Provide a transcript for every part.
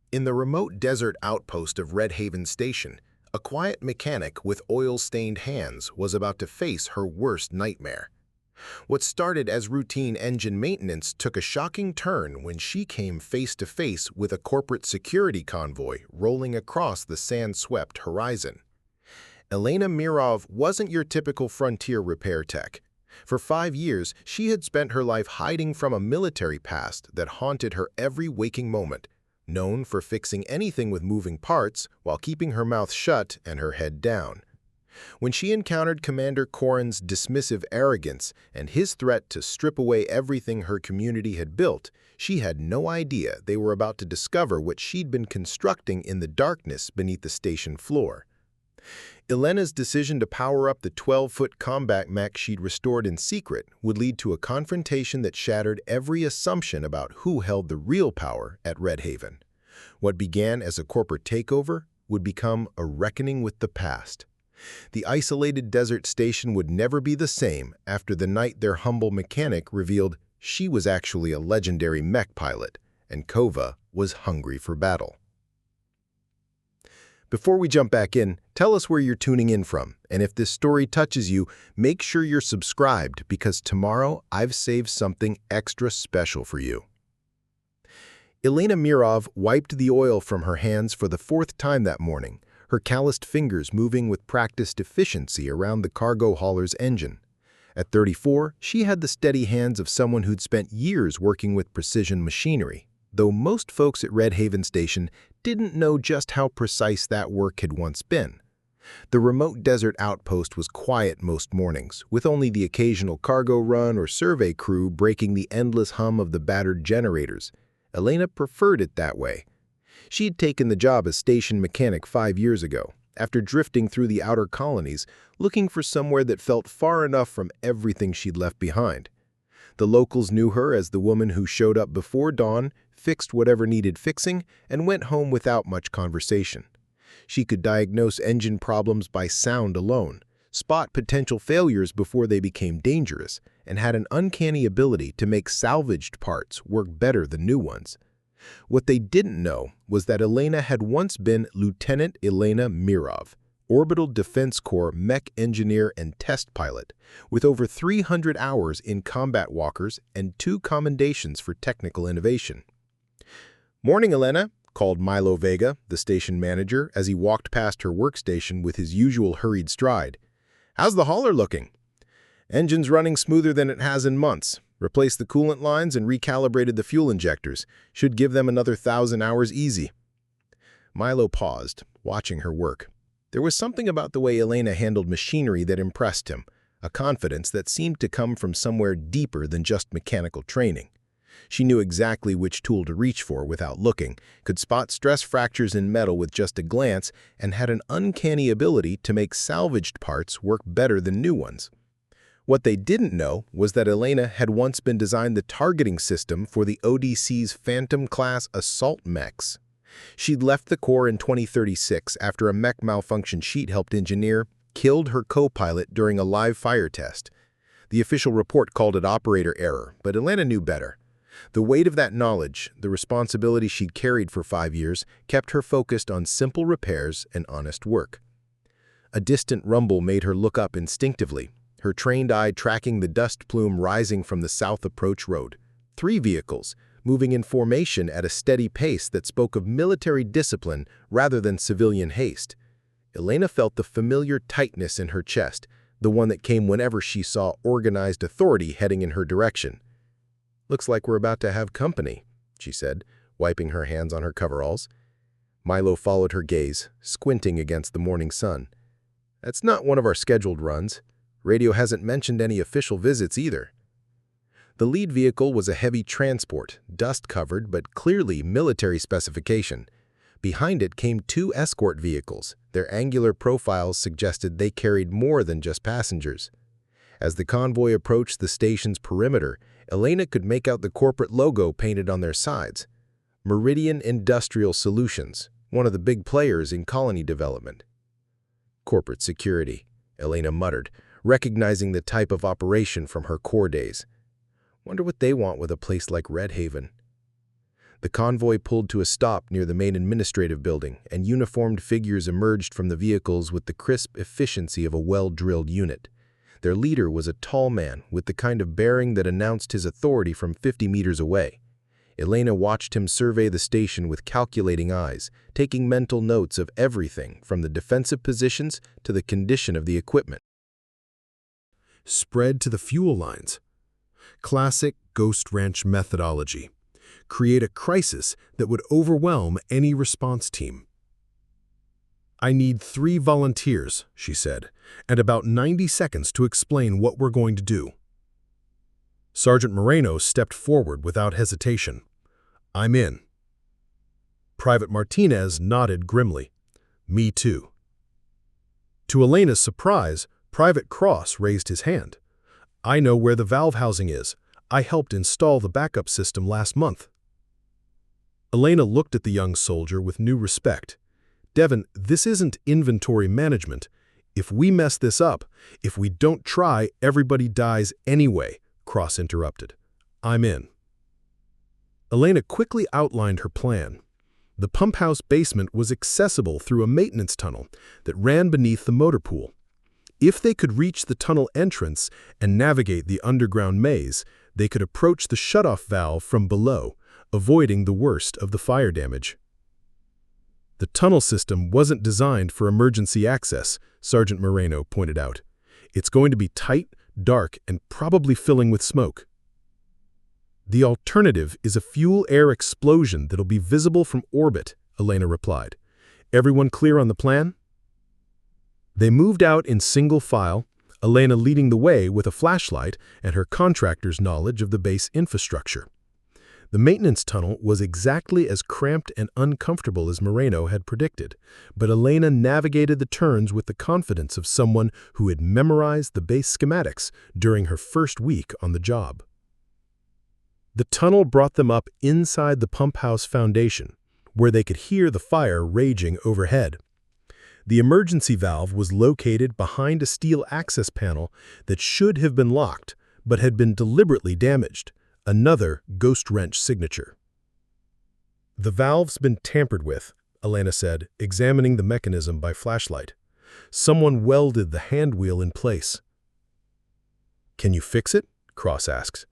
In the remote desert outpost of Redhaven Station, a quiet mechanic with oil-stained hands was about to face her worst nightmare. What started as routine engine maintenance took a shocking turn when she came face-to-face with a corporate security convoy rolling across the sand-swept horizon. Elena Mirov wasn't your typical frontier repair tech. For 5 years, she had spent her life hiding from a military past that haunted her every waking moment, known for fixing anything with moving parts while keeping her mouth shut and her head down. When she encountered Commander Korran's dismissive arrogance and his threat to strip away everything her community had built, she had no idea they were about to discover what she'd been constructing in the darkness beneath the station floor. Elena's decision to power up the 12-foot combat mech she'd restored in secret would lead to a confrontation that shattered every assumption about who held the real power at Redhaven. What began as a corporate takeover would become a reckoning with the past. The isolated desert station would never be the same after the night their humble mechanic revealed she was actually a legendary mech pilot, and Kova was hungry for battle. Before we jump back in, tell us where you're tuning in from, and if this story touches you, make sure you're subscribed because tomorrow I've saved something extra special for you. Elena Mirov wiped the oil from her hands for the 4th time that morning, her calloused fingers moving with practiced efficiency around the cargo hauler's engine. At 34, she had the steady hands of someone who'd spent years working with precision machinery, though most folks at Redhaven Station didn't know just how precise that work had once been. The remote desert outpost was quiet most mornings, with only the occasional cargo run or survey crew breaking the endless hum of the battered generators. Elena preferred it that way. She'd taken the job as station mechanic 5 years ago, after drifting through the outer colonies, looking for somewhere that felt far enough from everything she'd left behind. The locals knew her as the woman who showed up before dawn, fixed whatever needed fixing, and went home without much conversation. She could diagnose engine problems by sound alone, spot potential failures before they became dangerous, and had an uncanny ability to make salvaged parts work better than new ones. What they didn't know was that Elena had once been Lieutenant Elena Mirov, Orbital Defense Corps mech engineer and test pilot, with over 300 hours in combat walkers and 2 commendations for technical innovation. "Morning, Elena," called Milo Vega, the station manager, as he walked past her workstation with his usual hurried stride. "How's the hauler looking?" "Engine's running smoother than it has in months. Replaced the coolant lines and recalibrated the fuel injectors. Should give them another 1,000 hours easy." Milo paused, watching her work. There was something about the way Elena handled machinery that impressed him, a confidence that seemed to come from somewhere deeper than just mechanical training. She knew exactly which tool to reach for without looking, could spot stress fractures in metal with just a glance, and had an uncanny ability to make salvaged parts work better than new ones. What they didn't know was that Elena had once been designed the targeting system for the ODC's Phantom-class assault mechs. She'd left the Corps in 2036 after a mech malfunction she'd helped engineer killed her co-pilot during a live fire test. The official report called it operator error, but Elena knew better. The weight of that knowledge, the responsibility she'd carried for 5 years, kept her focused on simple repairs and honest work. A distant rumble made her look up instinctively, her trained eye tracking the dust plume rising from the south approach road. 3 vehicles, moving in formation at a steady pace that spoke of military discipline rather than civilian haste. Elena felt the familiar tightness in her chest, the one that came whenever she saw organized authority heading in her direction. "Looks like we're about to have company," she said, wiping her hands on her coveralls. Milo followed her gaze, squinting against the morning sun. "That's not one of our scheduled runs. Radio hasn't mentioned any official visits either." The lead vehicle was a heavy transport, dust-covered but clearly military specification. Behind it came 2 escort vehicles. Their angular profiles suggested they carried more than just passengers. As the convoy approached the station's perimeter, Elena could make out the corporate logo painted on their sides. Meridian Industrial Solutions, one of the big players in colony development. "Corporate security," Elena muttered, recognizing the type of operation from her Corps days. "Wonder what they want with a place like Redhaven." The convoy pulled to a stop near the main administrative building, and uniformed figures emerged from the vehicles with the crisp efficiency of a well-drilled unit. Their leader was a tall man with the kind of bearing that announced his authority from 50 meters away. Elena watched him survey the station with calculating eyes, taking mental notes of everything from the defensive positions to the condition of the equipment. Spread to the fuel lines. Classic Ghost Ranch methodology. Create a crisis that would overwhelm any response team. "I need 3 volunteers," she said, "and about 90 seconds to explain what we're going to do." Sergeant Moreno stepped forward without hesitation. "I'm in." Private Martinez nodded grimly. "Me too." To Elena's surprise, Private Cross raised his hand. "I know where the valve housing is. I helped install the backup system last month." Elena looked at the young soldier with new respect. "Devin, this isn't inventory management. If we mess this up, if we don't try, everybody dies anyway," Cross interrupted. "I'm in." Elena quickly outlined her plan. The pump house basement was accessible through a maintenance tunnel that ran beneath the motor pool. If they could reach the tunnel entrance and navigate the underground maze, they could approach the shutoff valve from below, avoiding the worst of the fire damage. "The tunnel system wasn't designed for emergency access," Sergeant Moreno pointed out. "It's going to be tight, dark, and probably filling with smoke." "The alternative is a fuel-air explosion that'll be visible from orbit," Elena replied. "Everyone clear on the plan?" They moved out in single file, Elena leading the way with a flashlight and her contractor's knowledge of the base infrastructure. The maintenance tunnel was exactly as cramped and uncomfortable as Moreno had predicted, but Elena navigated the turns with the confidence of someone who had memorized the base schematics during her first week on the job. The tunnel brought them up inside the pump house foundation, where they could hear the fire raging overhead. The emergency valve was located behind a steel access panel that should have been locked, but had been deliberately damaged. Another ghost wrench signature. "The valve's been tampered with," Elena said, examining the mechanism by flashlight. "Someone welded the hand wheel in place." "Can you fix it?" Cross asks.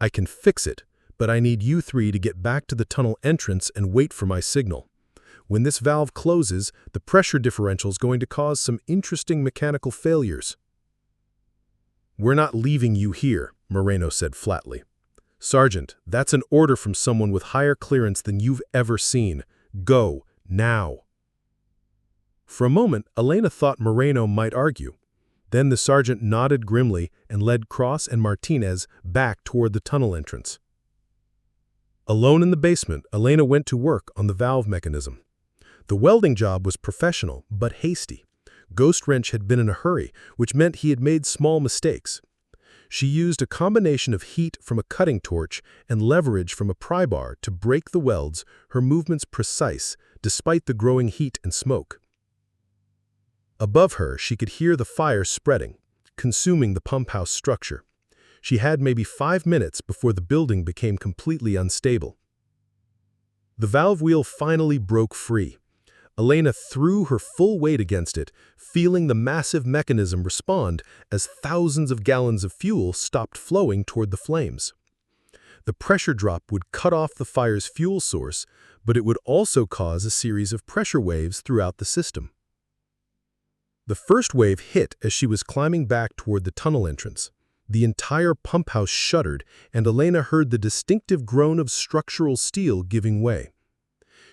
"I can fix it, but I need you 3 to get back to the tunnel entrance and wait for my signal. When this valve closes, the pressure differential is going to cause some interesting mechanical failures." "We're not leaving you here," Moreno said flatly. "Sergeant, that's an order from someone with higher clearance than you've ever seen. Go, now." For a moment, Elena thought Moreno might argue. Then the sergeant nodded grimly and led Cross and Martinez back toward the tunnel entrance. Alone in the basement, Elena went to work on the valve mechanism. The welding job was professional but hasty. Ghost Wrench had been in a hurry, which meant he had made small mistakes. She used a combination of heat from a cutting torch and leverage from a pry bar to break the welds, her movements precise, despite the growing heat and smoke. Above her, she could hear the fire spreading, consuming the pump house structure. She had maybe 5 minutes before the building became completely unstable. The valve wheel finally broke free. Elena threw her full weight against it, feeling the massive mechanism respond as thousands of gallons of fuel stopped flowing toward the flames. The pressure drop would cut off the fire's fuel source, but it would also cause a series of pressure waves throughout the system. The first wave hit as she was climbing back toward the tunnel entrance. The entire pump house shuddered, and Elena heard the distinctive groan of structural steel giving way.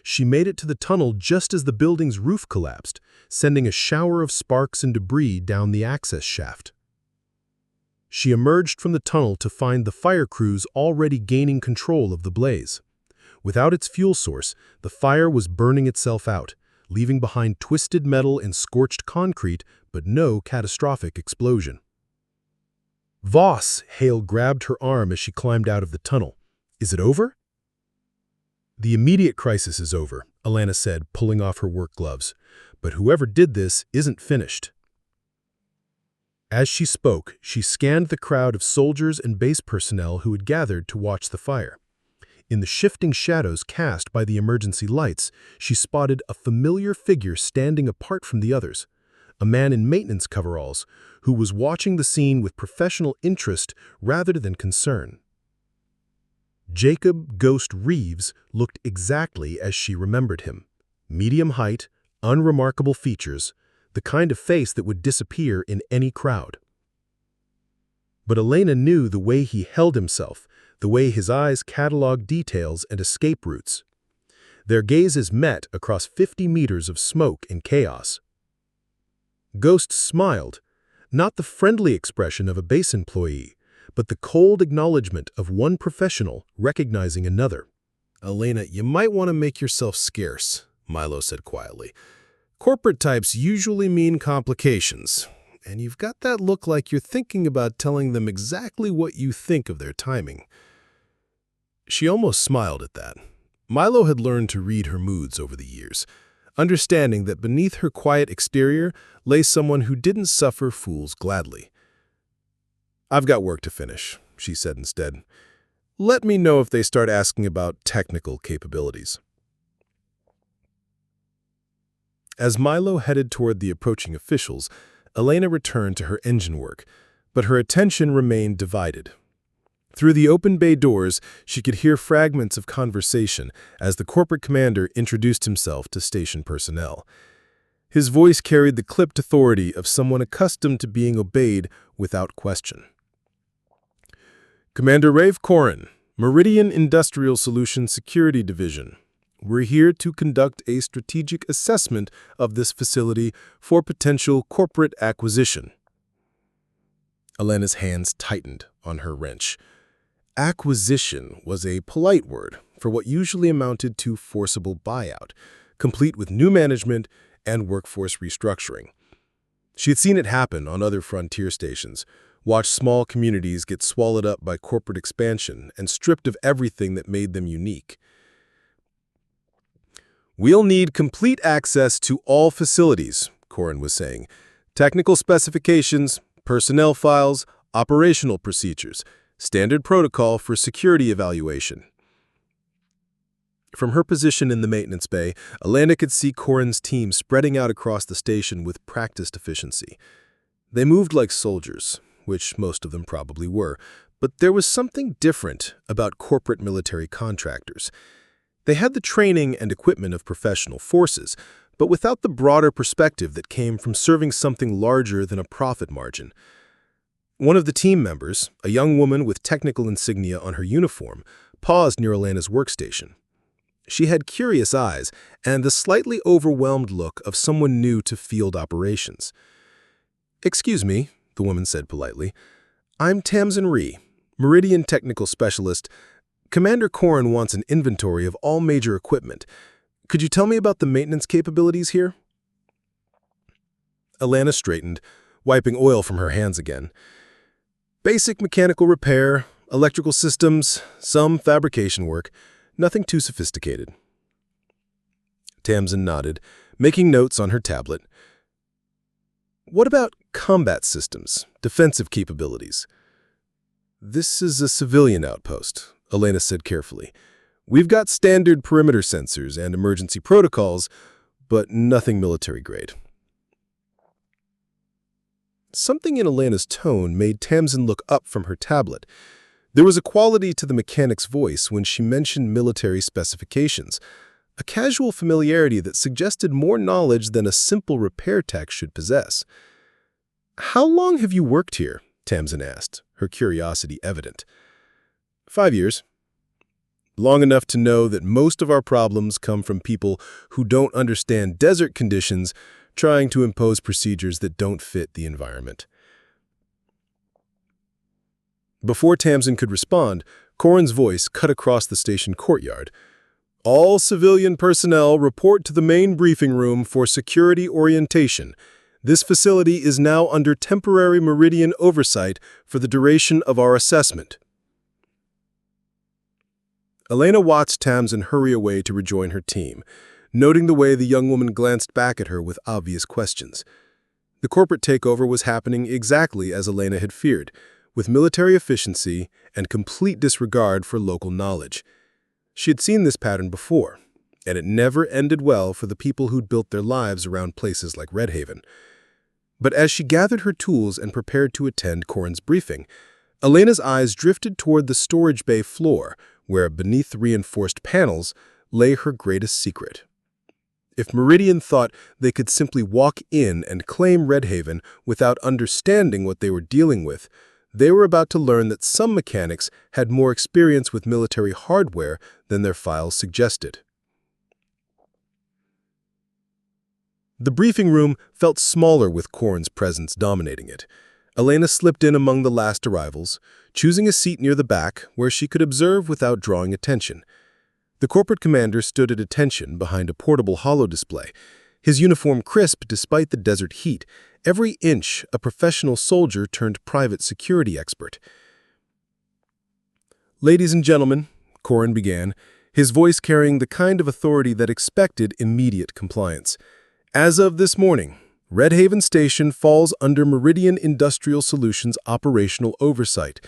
She made it to the tunnel just as the building's roof collapsed, sending a shower of sparks and debris down the access shaft. She emerged from the tunnel to find the fire crews already gaining control of the blaze. Without its fuel source, the fire was burning itself out, leaving behind twisted metal and scorched concrete, but no catastrophic explosion. "Voss!" Hale grabbed her arm as she climbed out of the tunnel. "Is it over?" "The immediate crisis is over," Elena said, pulling off her work gloves. "But whoever did this isn't finished." As she spoke, she scanned the crowd of soldiers and base personnel who had gathered to watch the fire. In the shifting shadows cast by the emergency lights, she spotted a familiar figure standing apart from the others, a man in maintenance coveralls who was watching the scene with professional interest rather than concern. Jacob Ghost Reeves looked exactly as she remembered him. Medium height, unremarkable features, the kind of face that would disappear in any crowd. But Elena knew the way he held himself, the way his eyes cataloged details and escape routes. Their gazes met across 50 meters of smoke and chaos. Ghost smiled, not the friendly expression of a base employee, but the cold acknowledgement of one professional recognizing another. Elena, you might want to make yourself scarce, Milo said quietly. Corporate types usually mean complications, and you've got that look like you're thinking about telling them exactly what you think of their timing. She almost smiled at that. Milo had learned to read her moods over the years, understanding that beneath her quiet exterior lay someone who didn't suffer fools gladly. "I've got work to finish," she said instead. "Let me know if they start asking about technical capabilities." As Milo headed toward the approaching officials, Elena returned to her engine work, but her attention remained divided. Through the open bay doors, she could hear fragments of conversation as the corporate commander introduced himself to station personnel. His voice carried the clipped authority of someone accustomed to being obeyed without question. "Commander Korran, Meridian Industrial Solutions Security Division. We're here to conduct a strategic assessment of this facility for potential corporate acquisition." Elena's hands tightened on her wrench. Acquisition was a polite word for what usually amounted to forcible buyout, complete with new management and workforce restructuring. She had seen it happen on other frontier stations, watched small communities get swallowed up by corporate expansion and stripped of everything that made them unique. "We'll need complete access to all facilities," Korran was saying. "Technical specifications, personnel files, operational procedures, standard protocol for security evaluation." From her position in the maintenance bay, Elena could see Korran's team spreading out across the station with practiced efficiency. They moved like soldiers, which most of them probably were, but there was something different about corporate military contractors. They had the training and equipment of professional forces, but without the broader perspective that came from serving something larger than a profit margin. One of the team members, a young woman with technical insignia on her uniform, paused near Elena's workstation. She had curious eyes and the slightly overwhelmed look of someone new to field operations. "Excuse me," the woman said politely. "I'm Tamsin Rhee, Meridian Technical Specialist. Commander Korran wants an inventory of all major equipment. Could you tell me about the maintenance capabilities here?" Elena straightened, wiping oil from her hands again. "Basic mechanical repair, electrical systems, some fabrication work, nothing too sophisticated." Tamsin nodded, making notes on her tablet. "What about combat systems, defensive capabilities?" "This is a civilian outpost," Elena said carefully. "We've got standard perimeter sensors and emergency protocols, but nothing military grade." Something in Elena's tone made Tamsin look up from her tablet. There was a quality to the mechanic's voice when she mentioned military specifications, a casual familiarity that suggested more knowledge than a simple repair tech should possess. "How long have you worked here?" Tamsin asked, her curiosity evident. 5 years. Long enough to know that most of our problems come from people who don't understand desert conditions trying to impose procedures that don't fit the environment." Before Tamsin could respond, Korran's voice cut across the station courtyard. "All civilian personnel report to the main briefing room for security orientation. This facility is now under temporary Meridian oversight for the duration of our assessment." Elena watched Tamsin hurry away to rejoin her team, noting the way the young woman glanced back at her with obvious questions. The corporate takeover was happening exactly as Elena had feared, with military efficiency and complete disregard for local knowledge. She had seen this pattern before, and it never ended well for the people who'd built their lives around places like Redhaven. But as she gathered her tools and prepared to attend Korran's briefing, Elena's eyes drifted toward the storage bay floor, where beneath reinforced panels lay her greatest secret. If Meridian thought they could simply walk in and claim Redhaven without understanding what they were dealing with, they were about to learn that some mechanics had more experience with military hardware than their files suggested. The briefing room felt smaller with Korran's presence dominating it. Elena slipped in among the last arrivals, choosing a seat near the back where she could observe without drawing attention. The corporate commander stood at attention behind a portable holodisplay, his uniform crisp despite the desert heat, every inch a professional soldier turned private security expert. "Ladies and gentlemen," Korran began, his voice carrying the kind of authority that expected immediate compliance. "As of this morning, Redhaven Station falls under Meridian Industrial Solutions operational oversight.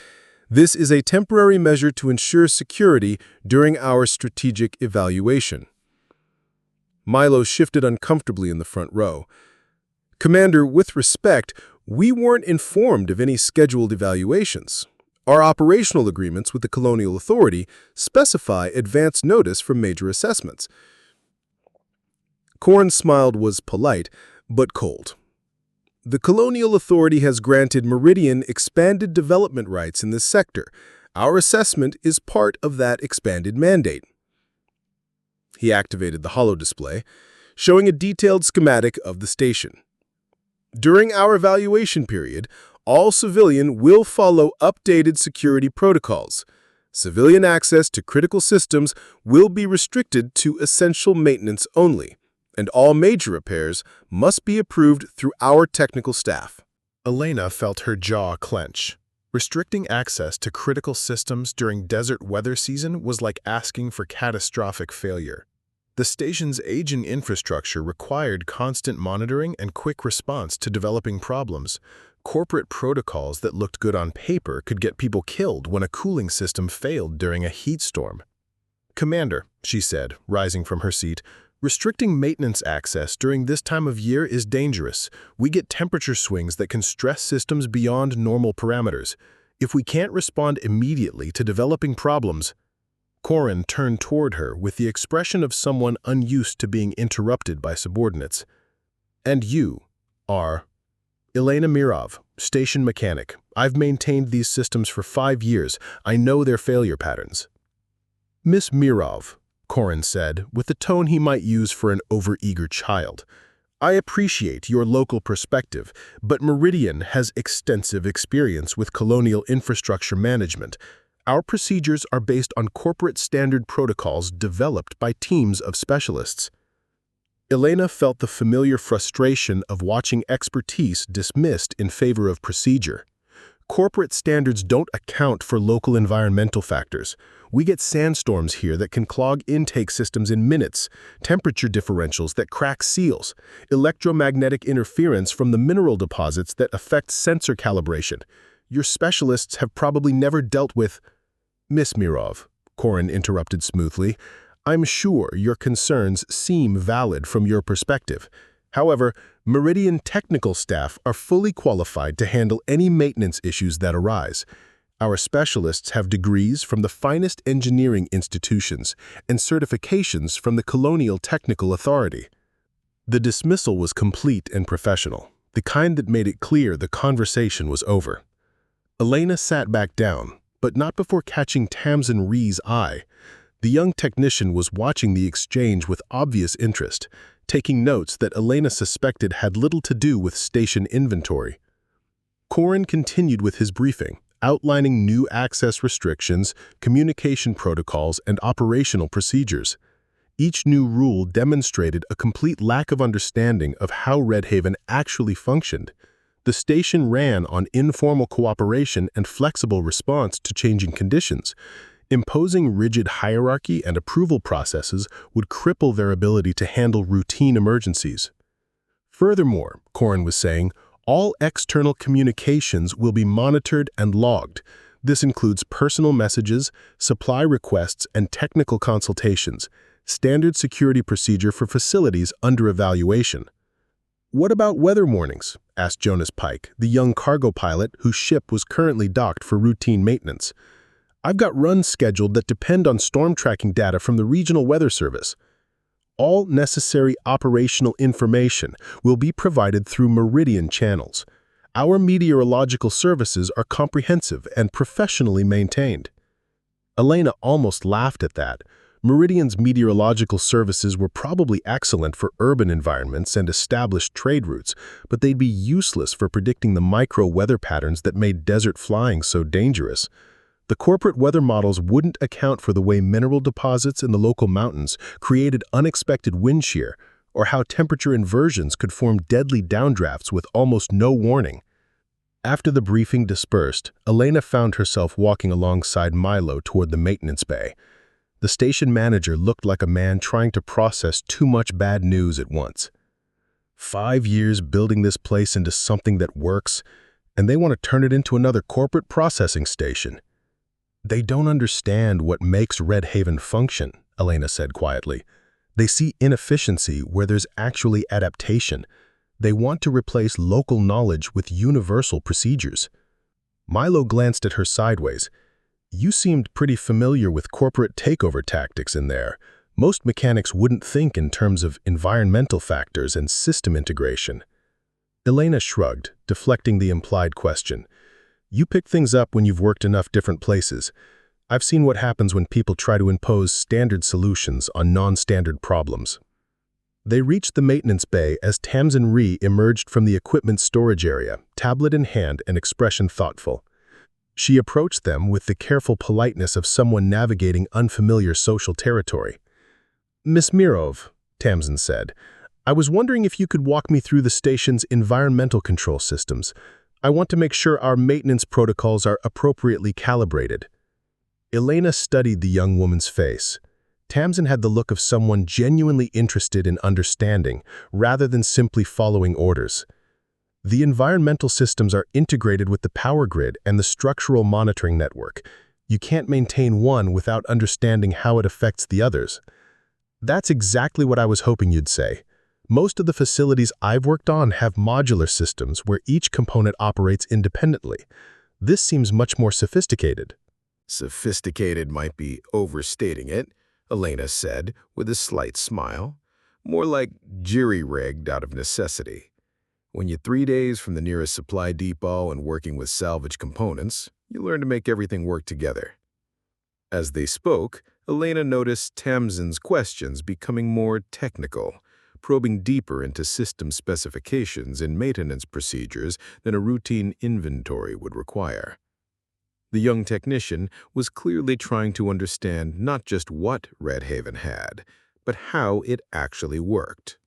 This is a temporary measure to ensure security during our strategic evaluation." Milo shifted uncomfortably in the front row. "Commander, with respect, we weren't informed of any scheduled evaluations. Our operational agreements with the Colonial Authority specify advance notice for major assessments." Korran's smile was polite, but cold. "The Colonial Authority has granted Meridian expanded development rights in this sector. Our assessment is part of that expanded mandate." He activated the holodisplay, showing a detailed schematic of the station. "During our evaluation period, all civilian will follow updated security protocols. Civilian access to critical systems will be restricted to essential maintenance only, and all major repairs must be approved through our technical staff." Elena felt her jaw clench. Restricting access to critical systems during desert weather season was like asking for catastrophic failure. The station's aging infrastructure required constant monitoring and quick response to developing problems. Corporate protocols that looked good on paper could get people killed when a cooling system failed during a heat storm. "Commander," she said, rising from her seat, "restricting maintenance access during this time of year is dangerous. We get temperature swings that can stress systems beyond normal parameters. If we can't respond immediately to developing problems—" Korran turned toward her with the expression of someone unused to being interrupted by subordinates. "And you are—" "Elena Mirov, station mechanic. I've maintained these systems for 5 years. I know their failure patterns." "Miss Mirov," Korran said, with the tone he might use for an overeager child, "I appreciate your local perspective, but Meridian has extensive experience with colonial infrastructure management. Our procedures are based on corporate standard protocols developed by teams of specialists." Elena felt the familiar frustration of watching expertise dismissed in favor of procedure. Corporate standards don't account for local environmental factors. We get sandstorms here that can clog intake systems in minutes, temperature differentials that crack seals, electromagnetic interference from the mineral deposits that affect sensor calibration. Your specialists have probably never dealt with— "Miss Mirov," Korran interrupted smoothly, "I'm sure your concerns seem valid from your perspective. However, Meridian technical staff are fully qualified to handle any maintenance issues that arise. Our specialists have degrees from the finest engineering institutions and certifications from the Colonial Technical Authority." The dismissal was complete and professional, the kind that made it clear the conversation was over. Elena sat back down, but not before catching Tamsin Rhee's eye. The young technician was watching the exchange with obvious interest, taking notes that Elena suspected had little to do with station inventory. Korran continued with his briefing, outlining new access restrictions, communication protocols, and operational procedures. Each new rule demonstrated a complete lack of understanding of how Redhaven actually functioned. The station ran on informal cooperation and flexible response to changing conditions. Imposing rigid hierarchy and approval processes would cripple their ability to handle routine emergencies. Furthermore, Korran was saying, all external communications will be monitored and logged. This includes personal messages, supply requests, and technical consultations, standard security procedure for facilities under evaluation. "What about weather warnings?" asked Jonas Pike, the young cargo pilot whose ship was currently docked for routine maintenance. "I've got runs scheduled that depend on storm tracking data from the Regional Weather Service. All necessary operational information will be provided through Meridian channels. Our meteorological services are comprehensive and professionally maintained." Elena almost laughed at that. Meridian's meteorological services were probably excellent for urban environments and established trade routes, but they'd be useless for predicting the micro-weather patterns that made desert flying so dangerous. The corporate weather models wouldn't account for the way mineral deposits in the local mountains created unexpected wind shear, or how temperature inversions could form deadly downdrafts with almost no warning. After the briefing dispersed, Elena found herself walking alongside Milo toward the maintenance bay. The station manager looked like a man trying to process too much bad news at once. 5 years building this place into something that works, and they want to turn it into another corporate processing station. "They don't understand what makes Redhaven function," Elena said quietly. "They see inefficiency where there's actually adaptation. They want to replace local knowledge with universal procedures." Milo glanced at her sideways. "You seemed pretty familiar with corporate takeover tactics in there. Most mechanics wouldn't think in terms of environmental factors and system integration." Elena shrugged, deflecting the implied question. "You pick things up when you've worked enough different places. I've seen what happens when people try to impose standard solutions on non-standard problems." They reached the maintenance bay as Tamsin Rhee emerged from the equipment storage area, tablet in hand and expression thoughtful. She approached them with the careful politeness of someone navigating unfamiliar social territory. "Miss Mirov," Tamsin said, "I was wondering if you could walk me through the station's environmental control systems. I want to make sure our maintenance protocols are appropriately calibrated." Elena studied the young woman's face. Tamsin had the look of someone genuinely interested in understanding, rather than simply following orders. "The environmental systems are integrated with the power grid and the structural monitoring network. You can't maintain one without understanding how it affects the others." "That's exactly what I was hoping you'd say. Most of the facilities I've worked on have modular systems where each component operates independently. This seems much more sophisticated." "Sophisticated might be overstating it," Elena said with a slight smile. "More like jury-rigged out of necessity. When you're 3 days from the nearest supply depot and working with salvage components, you learn to make everything work together." As they spoke, Elena noticed Tamsin's questions becoming more technical, probing deeper into system specifications and maintenance procedures than a routine inventory would require. The young technician was clearly trying to understand not just what Redhaven had, but how it actually worked.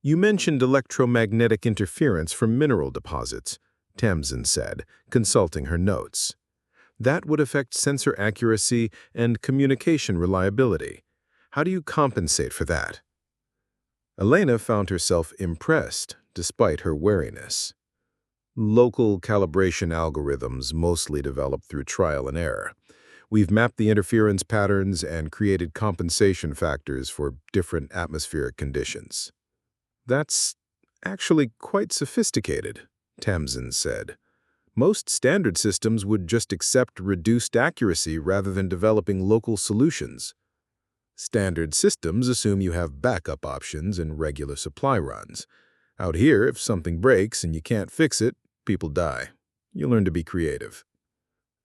"You mentioned electromagnetic interference from mineral deposits," Tamsin said, consulting her notes. "That would affect sensor accuracy and communication reliability. How do you compensate for that?" Elena found herself impressed, despite her wariness. "Local calibration algorithms mostly developed through trial and error. We've mapped the interference patterns and created compensation factors for different atmospheric conditions." "That's actually quite sophisticated," Tamsin said. "Most standard systems would just accept reduced accuracy rather than developing local solutions. Standard systems assume you have backup options and regular supply runs. Out here, if something breaks and you can't fix it, people die. You learn to be creative."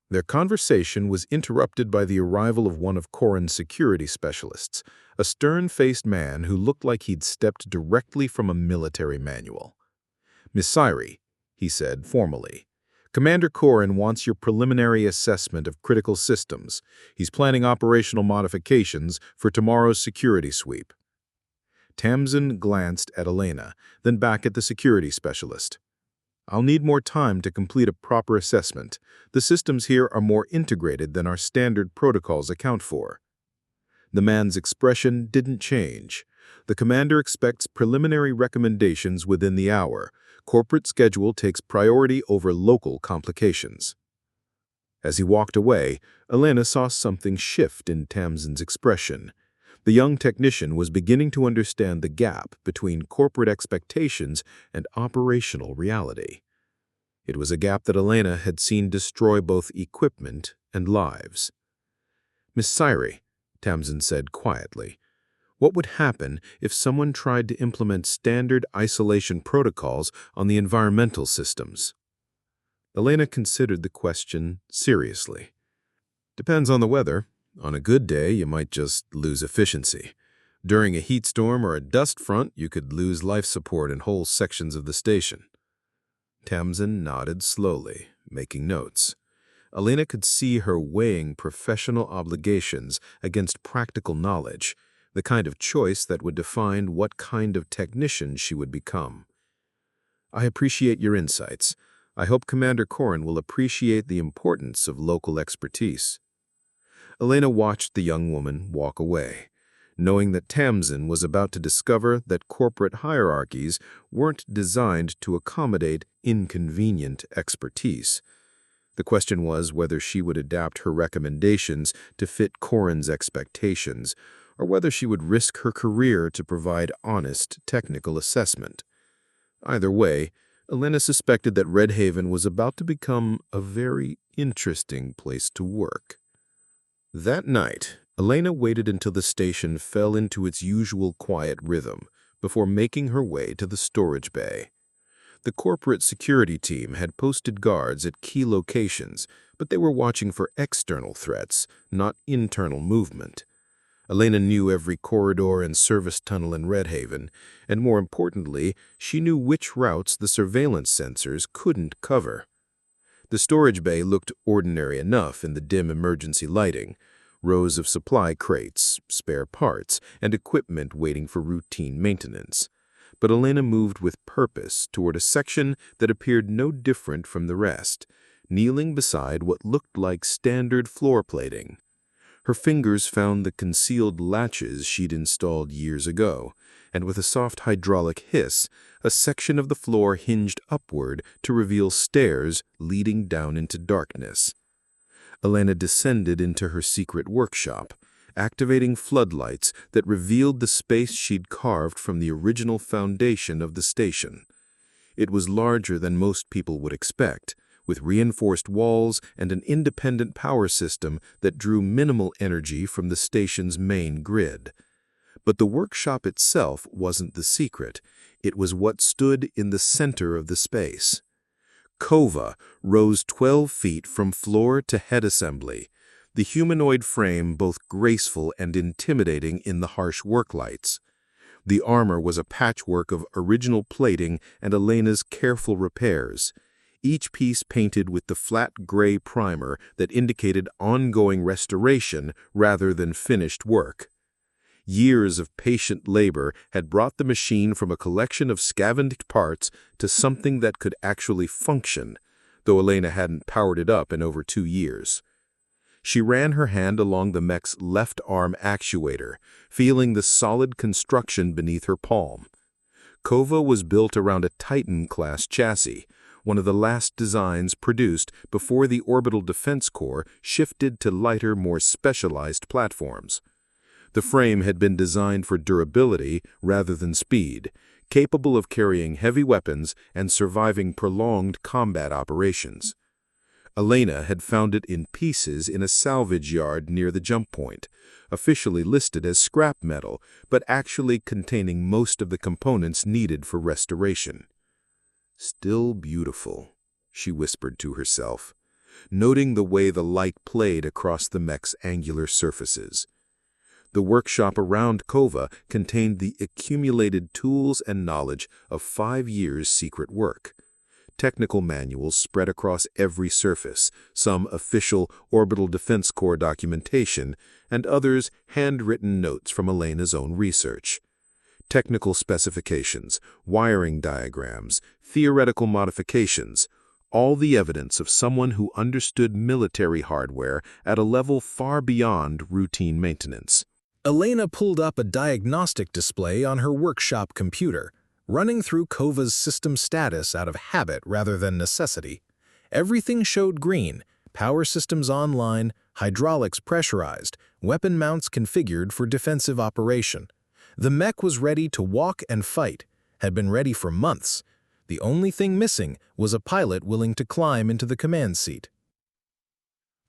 Their conversation was interrupted by the arrival of one of Korran's security specialists, a stern-faced man who looked like he'd stepped directly from a military manual. "Miss Syrie," he said formally, "Commander Korran wants your preliminary assessment of critical systems. He's planning operational modifications for tomorrow's security sweep." Tamsin glanced at Elena, then back at the security specialist. "I'll need more time to complete a proper assessment. The systems here are more integrated than our standard protocols account for." The man's expression didn't change. "The commander expects preliminary recommendations within the hour. Corporate schedule takes priority over local complications." As he walked away, Elena saw something shift in Tamsin's expression. The young technician was beginning to understand the gap between corporate expectations and operational reality. It was a gap that Elena had seen destroy both equipment and lives. "Miss Syrie," Tamsin said quietly, "what would happen if someone tried to implement standard isolation protocols on the environmental systems?" Elena considered the question seriously. "Depends on the weather. On a good day, you might just lose efficiency. During a heat storm or a dust front, you could lose life support in whole sections of the station." Tamsin nodded slowly, making notes. Elena could see her weighing professional obligations against practical knowledge, the kind of choice that would define what kind of technician she would become. "I appreciate your insights. I hope Commander Korran will appreciate the importance of local expertise." Elena watched the young woman walk away, knowing that Tamsin was about to discover that corporate hierarchies weren't designed to accommodate inconvenient expertise. The question was whether she would adapt her recommendations to fit Korran's expectations, or whether she would risk her career to provide honest technical assessment. Either way, Elena suspected that Redhaven was about to become a very interesting place to work. That night, Elena waited until the station fell into its usual quiet rhythm before making her way to the storage bay. The corporate security team had posted guards at key locations, but they were watching for external threats, not internal movement. Elena knew every corridor and service tunnel in Redhaven, and more importantly, she knew which routes the surveillance sensors couldn't cover. The storage bay looked ordinary enough in the dim emergency lighting, rows of supply crates, spare parts, and equipment waiting for routine maintenance. But Elena moved with purpose toward a section that appeared no different from the rest, kneeling beside what looked like standard floor plating. Her fingers found the concealed latches she'd installed years ago, and with a soft hydraulic hiss, a section of the floor hinged upward to reveal stairs leading down into darkness. Elena descended into her secret workshop, activating floodlights that revealed the space she'd carved from the original foundation of the station. It was larger than most people would expect, with reinforced walls and an independent power system that drew minimal energy from the station's main grid. But the workshop itself wasn't the secret. It was what stood in the center of the space. Kova rose 12 feet from floor to head assembly, the humanoid frame both graceful and intimidating in the harsh worklights. The armor was a patchwork of original plating and Elena's careful repairs, each piece painted with the flat gray primer that indicated ongoing restoration rather than finished work. Years of patient labor had brought the machine from a collection of scavenged parts to something that could actually function, though Elena hadn't powered it up in over 2 years. She ran her hand along the mech's left arm actuator, feeling the solid construction beneath her palm. Kova was built around a Titan-class chassis, one of the last designs produced before the Orbital Defense Corps shifted to lighter, more specialized platforms. The frame had been designed for durability rather than speed, capable of carrying heavy weapons and surviving prolonged combat operations. Elena had found it in pieces in a salvage yard near the jump point, officially listed as scrap metal, but actually containing most of the components needed for restoration. "Still beautiful," she whispered to herself, noting the way the light played across the mech's angular surfaces. The workshop around Kova contained the accumulated tools and knowledge of 5 years' secret work. Technical manuals spread across every surface, some official Orbital Defense Corps documentation, and others handwritten notes from Elena's own research. Technical specifications, wiring diagrams, theoretical modifications, all the evidence of someone who understood military hardware at a level far beyond routine maintenance. Elena pulled up a diagnostic display on her workshop computer, running through Kova's system status out of habit rather than necessity. Everything showed green, Power systems online, hydraulics pressurized, weapon mounts configured for defensive operation. The mech was ready to walk and fight, had been ready for months. The only thing missing was a pilot willing to climb into the command seat.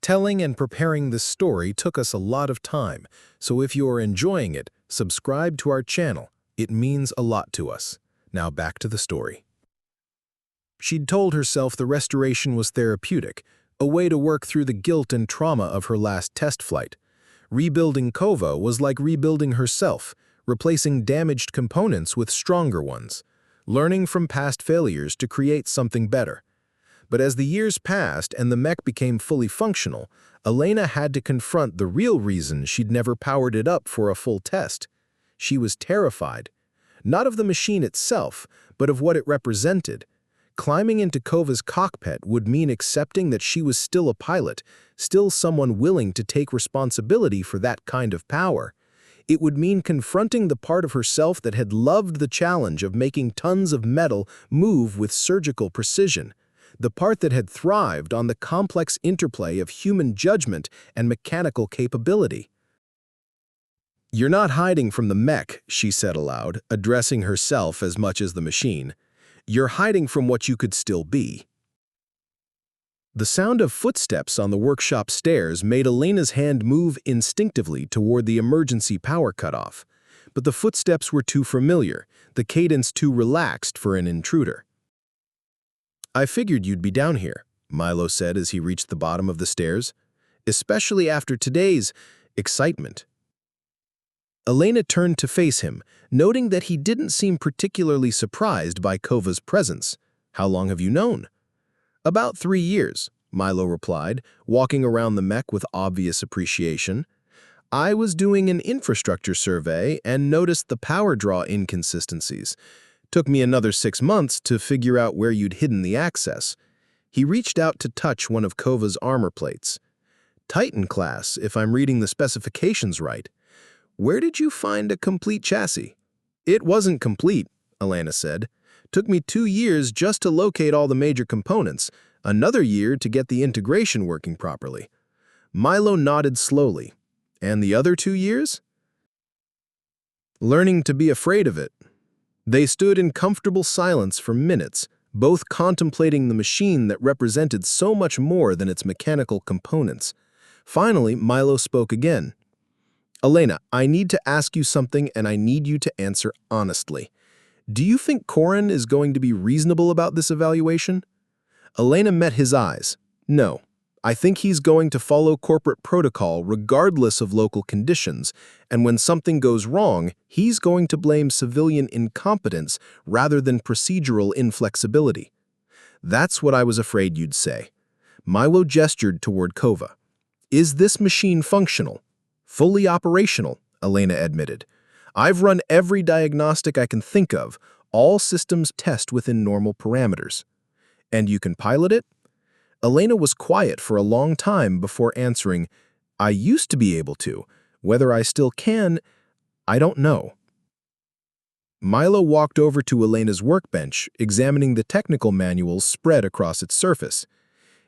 Telling and preparing this story took us a lot of time, so if you are enjoying it, subscribe to our channel. It means a lot to us. Now back to the story. She'd told herself the restoration was therapeutic, a way to work through the guilt and trauma of her last test flight. Rebuilding Kova was like rebuilding herself, replacing damaged components with stronger ones, learning from past failures to create something better. But as the years passed and the mech became fully functional, Elena had to confront the real reason she'd never powered it up for a full test. She was terrified, not of the machine itself, but of what it represented. Climbing into Kova's cockpit would mean accepting that she was still a pilot, still someone willing to take responsibility for that kind of power. It would mean confronting the part of herself that had loved the challenge of making tons of metal move with surgical precision, the part that had thrived on the complex interplay of human judgment and mechanical capability. "You're not hiding from the mech," she said aloud, addressing herself as much as the machine. "You're hiding from what you could still be." The sound of footsteps on the workshop stairs made Elena's hand move instinctively toward the emergency power cutoff. But the footsteps were too familiar, the cadence too relaxed for an intruder. "I figured you'd be down here," Milo said as he reached the bottom of the stairs, "especially after today's excitement." Elena turned to face him, noting that he didn't seem particularly surprised by Kova's presence. "How long have you known?" "About 3 years," Milo replied, walking around the mech with obvious appreciation. "I was doing an infrastructure survey and noticed the power draw inconsistencies. Took me another 6 months to figure out where you'd hidden the access." He reached out to touch one of Kova's armor plates. "Titan class, if I'm reading the specifications right. Where did you find a complete chassis?" "It wasn't complete," Elena said. "Took me 2 years just to locate all the major components, another year to get the integration working properly." Milo nodded slowly. "And the other 2 years?" "Learning to be afraid of it." They stood in comfortable silence for minutes, both contemplating the machine that represented so much more than its mechanical components. Finally, Milo spoke again. "Elena, I need to ask you something and I need you to answer honestly. Do you think Korran is going to be reasonable about this evaluation?" Elena met his eyes. "No. I think he's going to follow corporate protocol regardless of local conditions, and when something goes wrong, he's going to blame civilian incompetence rather than procedural inflexibility." "That's what I was afraid you'd say." Milo gestured toward Kova. "Is this machine functional?" "Fully operational," Elena admitted. "I've run every diagnostic I can think of. All systems test within normal parameters." "And you can pilot it?" Elena was quiet for a long time before answering, "I used to be able to. Whether I still can, I don't know." Milo walked over to Elena's workbench, examining the technical manuals spread across its surface.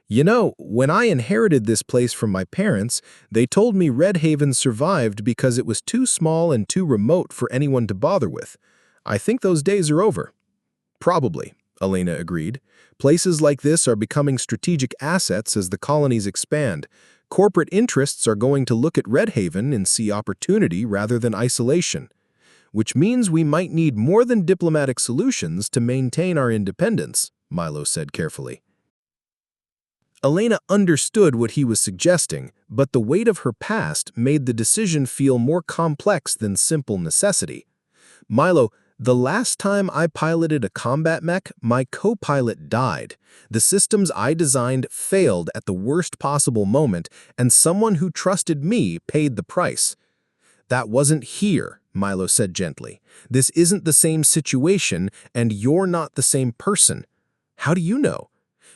"You know, when I inherited this place from my parents, they told me Redhaven survived because it was too small and too remote for anyone to bother with. I think those days are over." "Probably," Elena agreed. "Places like this are becoming strategic assets as the colonies expand. Corporate interests are going to look at Redhaven and see opportunity rather than isolation. Which means we might need more than diplomatic solutions to maintain our independence," Milo said carefully. Elena understood what he was suggesting, but the weight of her past made the decision feel more complex than simple necessity. "Milo, the last time I piloted a combat mech, my co-pilot died. The systems I designed failed at the worst possible moment, and someone who trusted me paid the price." "That wasn't here," Milo said gently. "This isn't the same situation, and you're not the same person." "How do you know?"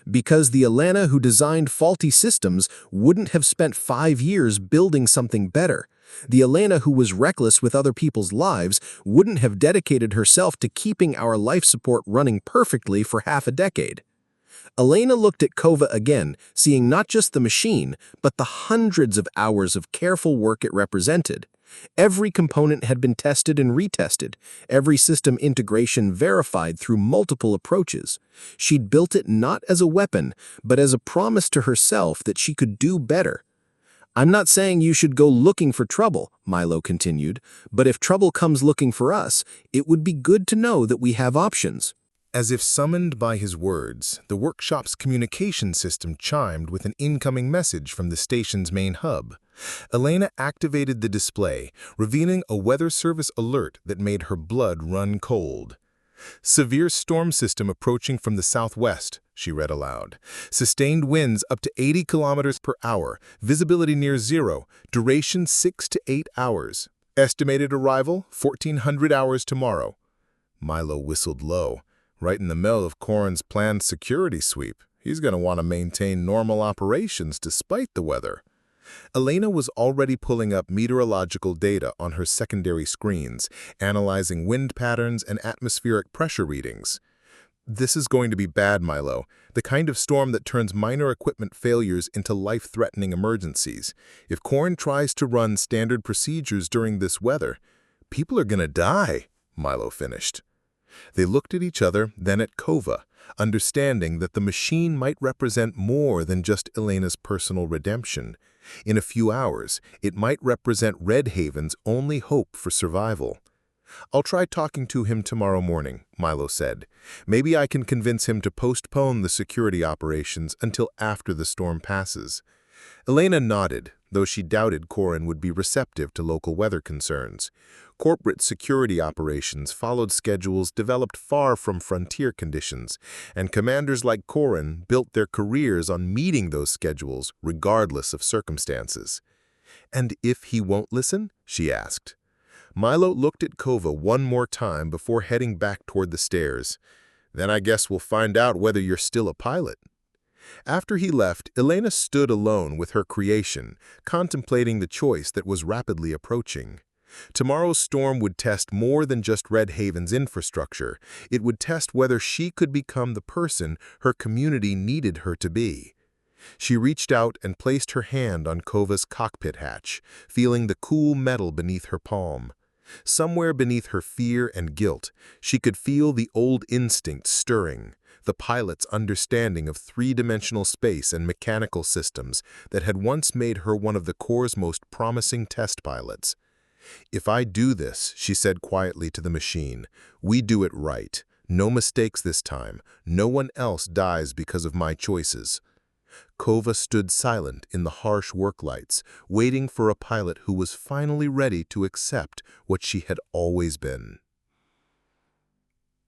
"Because the Elena who designed faulty systems wouldn't have spent 5 years building something better. The Elena who was reckless with other people's lives wouldn't have dedicated herself to keeping our life support running perfectly for half a decade." Elena looked at Kova again, seeing not just the machine, but the hundreds of hours of careful work it represented. Every component had been tested and retested, every system integration verified through multiple approaches. She'd built it not as a weapon, but as a promise to herself that she could do better. "I'm not saying you should go looking for trouble," Milo continued, "but if trouble comes looking for us, it would be good to know that we have options." As if summoned by his words, the workshop's communication system chimed with an incoming message from the station's main hub. Elena activated the display, revealing a weather service alert that made her blood run cold. "Severe storm system approaching from the southwest," she read aloud. "Sustained winds up to 80 kilometers per hour, visibility near zero, duration 6 to 8 hours. Estimated arrival 1400 hours tomorrow." Milo whistled low. Right in the middle of Korran's planned security sweep. He's going to want to maintain normal operations despite the weather. Elena was already pulling up meteorological data on her secondary screens, analyzing wind patterns and atmospheric pressure readings. "This is going to be bad, Milo. The kind of storm that turns minor equipment failures into life-threatening emergencies. If Korran tries to run standard procedures during this weather, people are going to die," Milo finished. They looked at each other, then at Kova, understanding that the machine might represent more than just Elena's personal redemption. In a few hours, it might represent Redhaven's only hope for survival. "I'll try talking to him tomorrow morning," Milo said. "Maybe I can convince him to postpone the security operations until after the storm passes." Elena nodded, though she doubted Korran would be receptive to local weather concerns. Corporate security operations followed schedules developed far from frontier conditions, and commanders like Korran built their careers on meeting those schedules regardless of circumstances. "And if he won't listen?" she asked. Milo looked at Kova one more time before heading back toward the stairs. "Then I guess we'll find out whether you're still a pilot." After he left, Elena stood alone with her creation, contemplating the choice that was rapidly approaching. Tomorrow's storm would test more than just Redhaven's infrastructure. It would test whether she could become the person her community needed her to be. She reached out and placed her hand on Kova's cockpit hatch, feeling the cool metal beneath her palm. Somewhere beneath her fear and guilt, she could feel the old instinct stirring, the pilot's understanding of three-dimensional space and mechanical systems that had once made her one of the Corps' most promising test pilots. "If I do this," she said quietly to the machine, "we do it right. No mistakes this time. No one else dies because of my choices." Kova stood silent in the harsh work lights, waiting for a pilot who was finally ready to accept what she had always been.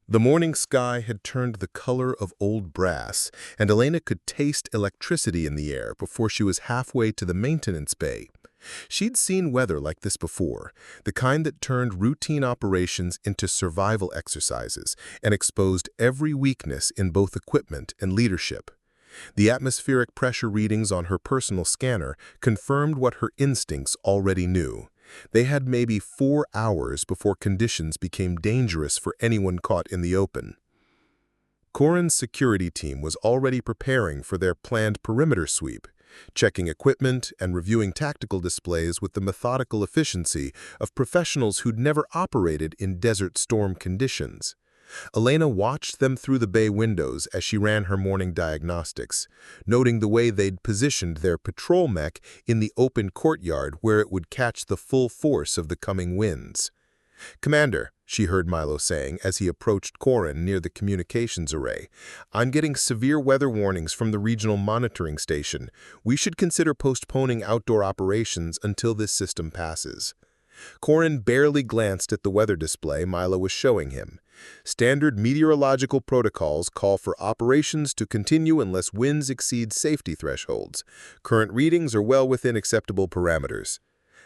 The morning sky had turned the color of old brass, and Elena could taste electricity in the air before she was halfway to the maintenance bay. She'd seen weather like this before, the kind that turned routine operations into survival exercises and exposed every weakness in both equipment and leadership. The atmospheric pressure readings on her personal scanner confirmed what her instincts already knew. They had maybe 4 hours before conditions became dangerous for anyone caught in the open. Korran's security team was already preparing for their planned perimeter sweep, checking equipment and reviewing tactical displays with the methodical efficiency of professionals who'd never operated in desert storm conditions. Elena watched them through the bay windows as she ran her morning diagnostics, noting the way they'd positioned their patrol mech in the open courtyard where it would catch the full force of the coming winds. "Commander," she heard Milo saying as he approached Korran near the communications array, "I'm getting severe weather warnings from the regional monitoring station. We should consider postponing outdoor operations until this system passes." Korran barely glanced at the weather display Milo was showing him. "Standard meteorological protocols call for operations to continue unless winds exceed safety thresholds. Current readings are well within acceptable parameters."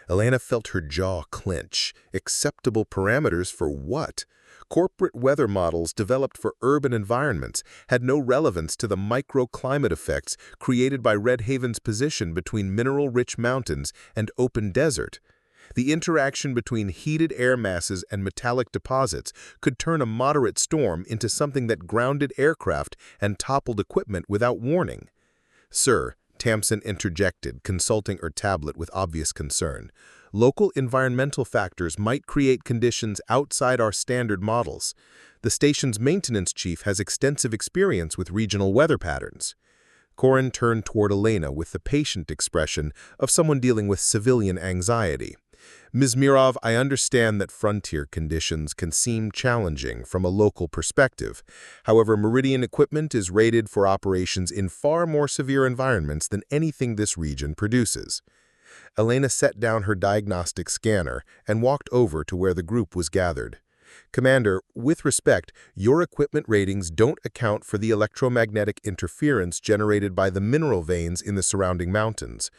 Elena felt her jaw clench. Acceptable parameters for what? Corporate weather models developed for urban environments had no relevance to the microclimate effects created by Redhaven's position between mineral-rich mountains and open desert. The interaction between heated air masses and metallic deposits could turn a moderate storm into something that grounded aircraft and toppled equipment without warning. "Sir," Tamsin interjected, consulting her tablet with obvious concern, "local environmental factors might create conditions outside our standard models. The station's maintenance chief has extensive experience with regional weather patterns." Korran turned toward Elena with the patient expression of someone dealing with civilian anxiety. "Ms. Mirov, I understand that frontier conditions can seem challenging from a local perspective. However, Meridian equipment is rated for operations in far more severe environments than anything this region produces." Elena set down her diagnostic scanner and walked over to where the group was gathered. "Commander, with respect, your equipment ratings don't account for the electromagnetic interference generated by the mineral veins in the surrounding mountains.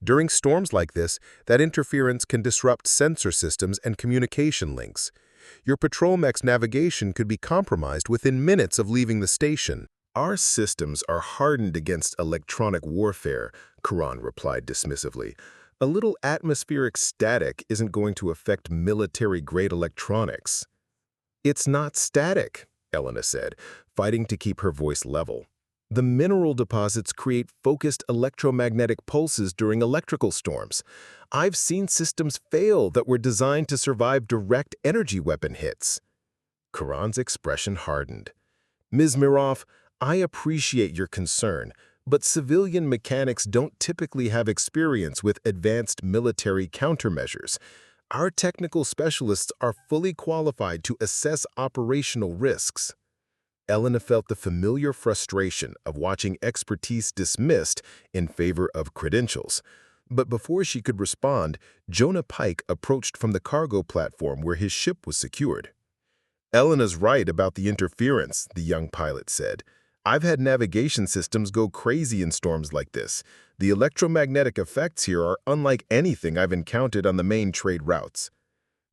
During storms like this, that interference can disrupt sensor systems and communication links. Your patrol mech's navigation could be compromised within minutes of leaving the station." "Our systems are hardened against electronic warfare," Korran replied dismissively. "A little atmospheric static isn't going to affect military-grade electronics." "It's not static," Elena said, fighting to keep her voice level. "The mineral deposits create focused electromagnetic pulses during electrical storms. I've seen systems fail that were designed to survive direct energy weapon hits." Korran's expression hardened. "Ms. Mirov, I appreciate your concern, but civilian mechanics don't typically have experience with advanced military countermeasures. Our technical specialists are fully qualified to assess operational risks." Elena felt the familiar frustration of watching expertise dismissed in favor of credentials. But before she could respond, Jonah Pike approached from the cargo platform where his ship was secured. "Elena's right about the interference," the young pilot said. "I've had navigation systems go crazy in storms like this. The electromagnetic effects here are unlike anything I've encountered on the main trade routes."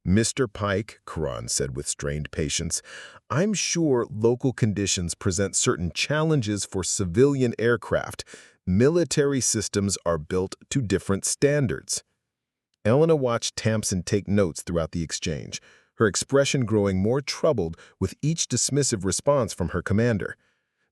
"Mr. Pike," Korran said with strained patience, "I'm sure local conditions present certain challenges for civilian aircraft. Military systems are built to different standards." Elena watched Tamsin take notes throughout the exchange, her expression growing more troubled with each dismissive response from her commander.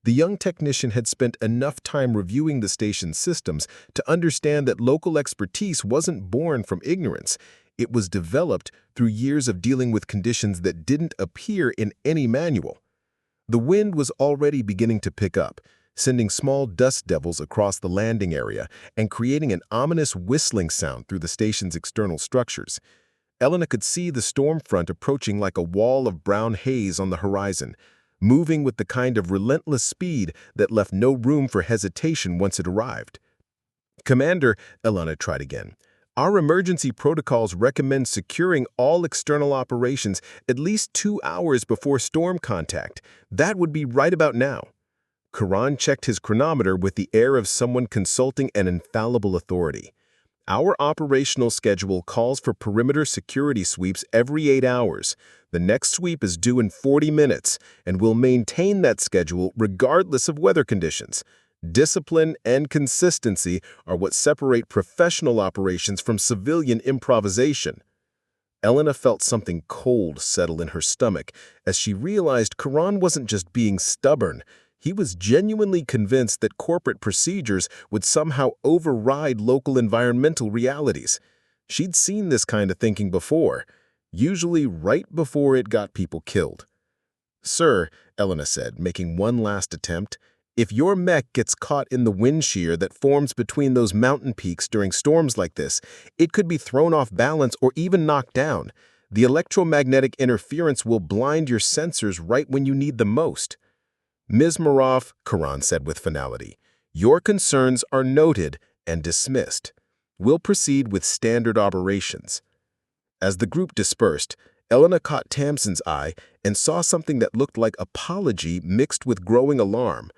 The young technician had spent enough time reviewing the station's systems to understand that local expertise wasn't born from ignorance. It was developed through years of dealing with conditions that didn't appear in any manual. The wind was already beginning to pick up, sending small dust devils across the landing area and creating an ominous whistling sound through the station's external structures. Elena could see the storm front approaching like a wall of brown haze on the horizon, moving with the kind of relentless speed that left no room for hesitation once it arrived. "Commander," Elena tried again, "our emergency protocols recommend securing all external operations at least 2 hours before storm contact. That would be right about now." Korran checked his chronometer with the air of someone consulting an infallible authority. "Our operational schedule calls for perimeter security sweeps every 8 hours. The next sweep is due in 40 minutes, and we'll maintain that schedule regardless of weather conditions. Discipline and consistency are what separate professional operations from civilian improvisation." Elena felt something cold settle in her stomach as she realized Korran wasn't just being stubborn. He was genuinely convinced that corporate procedures would somehow override local environmental realities. She'd seen this kind of thinking before, usually right before it got people killed. "Sir," Elena said, making one last attempt, "if your mech gets caught in the wind shear that forms between those mountain peaks during storms like this, it could be thrown off balance or even knocked down. The electromagnetic interference will blind your sensors right when you need them most." "Ms. Mirov," Korran said with finality, "your concerns are noted and dismissed. We'll proceed with standard operations." As the group dispersed, Elena caught Tamsin's eye and saw something that looked like apology mixed with growing alarm.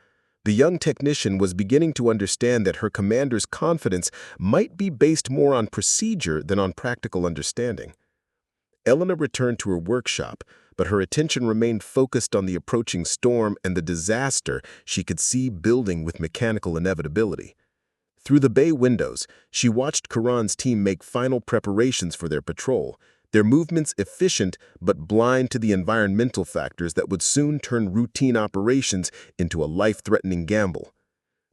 The young technician was beginning to understand that her commander's confidence might be based more on procedure than on practical understanding. Elena returned to her workshop, but her attention remained focused on the approaching storm and the disaster she could see building with mechanical inevitability. Through the bay windows, she watched Korran's team make final preparations for their patrol, their movements efficient but blind to the environmental factors that would soon turn routine operations into a life-threatening gamble.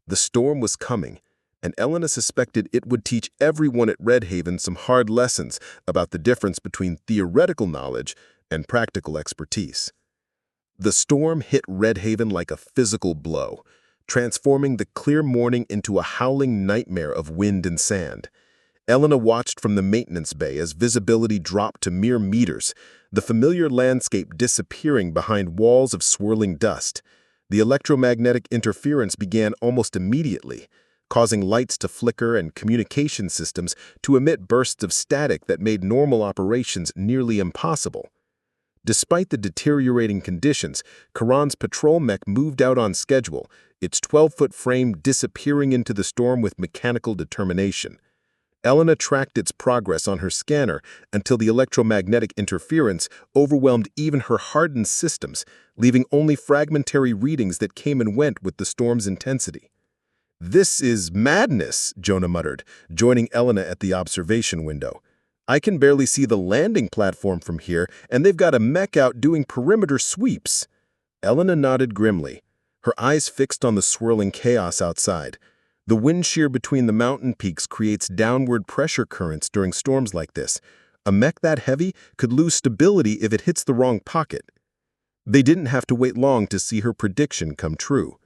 The storm was coming, and Elena suspected it would teach everyone at Redhaven some hard lessons about the difference between theoretical knowledge and practical expertise. The storm hit Redhaven like a physical blow, transforming the clear morning into a howling nightmare of wind and sand. Elena watched from the maintenance bay as visibility dropped to mere meters, the familiar landscape disappearing behind walls of swirling dust. The electromagnetic interference began almost immediately, causing lights to flicker and communication systems to emit bursts of static that made normal operations nearly impossible. Despite the deteriorating conditions, Korran's patrol mech moved out on schedule, its 12-foot frame disappearing into the storm with mechanical determination. Elena tracked its progress on her scanner until the electromagnetic interference overwhelmed even her hardened systems, leaving only fragmentary readings that came and went with the storm's intensity. "This is madness," Jonah muttered, joining Elena at the observation window. "I can barely see the landing platform from here, and they've got a mech out doing perimeter sweeps." Elena nodded grimly, her eyes fixed on the swirling chaos outside. The wind shear between the mountain peaks creates downward pressure currents during storms like this. A mech that heavy could lose stability if it hits the wrong pocket. They didn't have to wait long to see her prediction come true.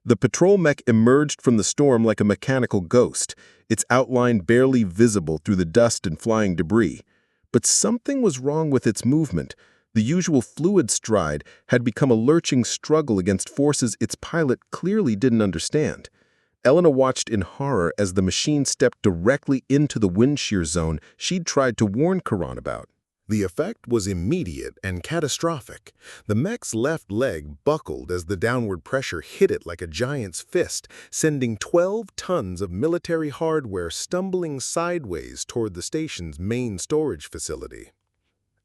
The patrol mech emerged from the storm like a mechanical ghost, its outline barely visible through the dust and flying debris. But something was wrong with its movement. The usual fluid stride had become a lurching struggle against forces its pilot clearly didn't understand. Elena watched in horror as the machine stepped directly into the wind shear zone she'd tried to warn Korran about. The effect was immediate and catastrophic. The mech's left leg buckled as the downward pressure hit it like a giant's fist, sending 12 tons of military hardware stumbling sideways toward the station's main storage facility.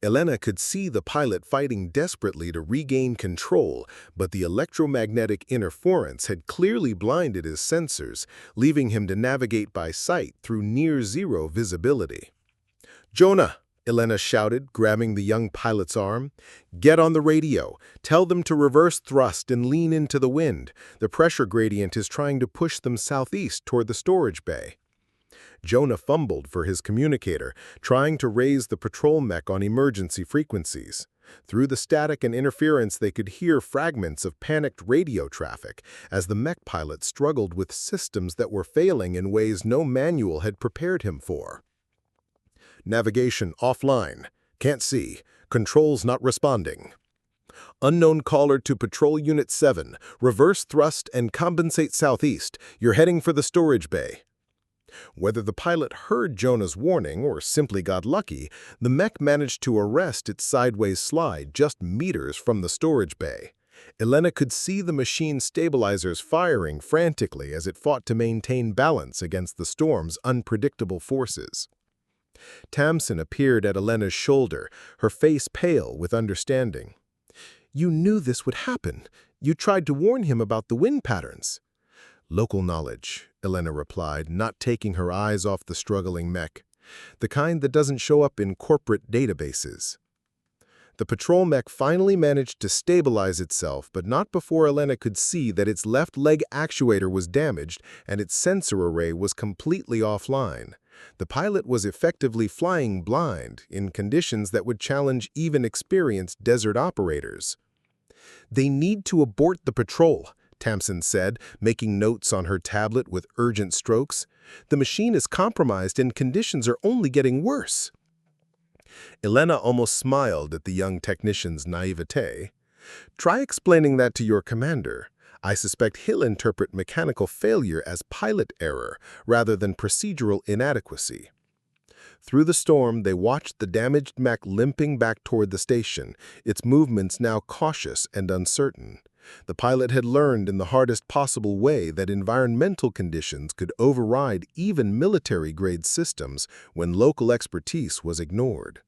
Elena could see the pilot fighting desperately to regain control, but the electromagnetic interference had clearly blinded his sensors, leaving him to navigate by sight through near-zero visibility. "Jonah!" Elena shouted, grabbing the young pilot's arm. "Get on the radio. Tell them to reverse thrust and lean into the wind. The pressure gradient is trying to push them southeast toward the storage bay." Jonah fumbled for his communicator, trying to raise the patrol mech on emergency frequencies. Through the static and interference, they could hear fragments of panicked radio traffic as the mech pilot struggled with systems that were failing in ways no manual had prepared him for. "Navigation offline. Can't see. Controls not responding. Unknown caller to Patrol Unit 7. Reverse thrust and compensate southeast. You're heading for the storage bay." Whether the pilot heard Jonah's warning or simply got lucky, the mech managed to arrest its sideways slide just meters from the storage bay. Elena could see the machine's stabilizers firing frantically as it fought to maintain balance against the storm's unpredictable forces. Tamsin appeared at Elena's shoulder, her face pale with understanding. "You knew this would happen. You tried to warn him about the wind patterns." "Local knowledge," Elena replied, not taking her eyes off the struggling mech. "The kind that doesn't show up in corporate databases." The patrol mech finally managed to stabilize itself, but not before Elena could see that its left leg actuator was damaged and its sensor array was completely offline. The pilot was effectively flying blind in conditions that would challenge even experienced desert operators. "They need to abort the patrol," Tamsin said, making notes on her tablet with urgent strokes. "The machine is compromised and conditions are only getting worse." Elena almost smiled at the young technician's naivete. "Try explaining that to your commander. I suspect he'll interpret mechanical failure as pilot error rather than procedural inadequacy." Through the storm, they watched the damaged mech limping back toward the station, its movements now cautious and uncertain. The pilot had learned in the hardest possible way that environmental conditions could override even military-grade systems when local expertise was ignored.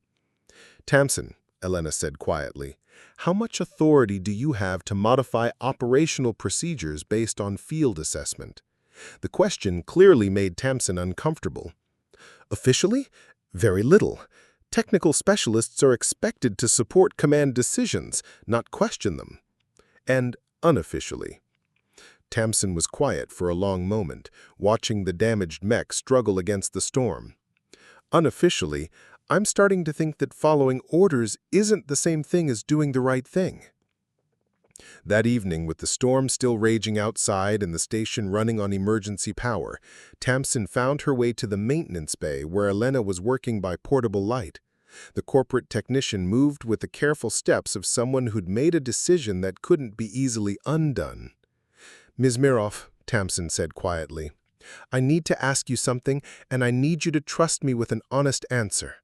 "Tamsin," Elena said quietly, "how much authority do you have to modify operational procedures based on field assessment?" The question clearly made Tamsin uncomfortable. Officially, very little. Technical specialists are expected to support command decisions, not question them. And unofficially. Tamsin was quiet for a long moment, watching the damaged mech struggle against the storm. Unofficially, I'm starting to think that following orders isn't the same thing as doing the right thing. That evening, with the storm still raging outside and the station running on emergency power, Tamsin found her way to the maintenance bay where Elena was working by portable light. The corporate technician moved with the careful steps of someone who'd made a decision that couldn't be easily undone. "Ms. Mirov," Tamsin said quietly, "I need to ask you something, and I need you to trust me with an honest answer."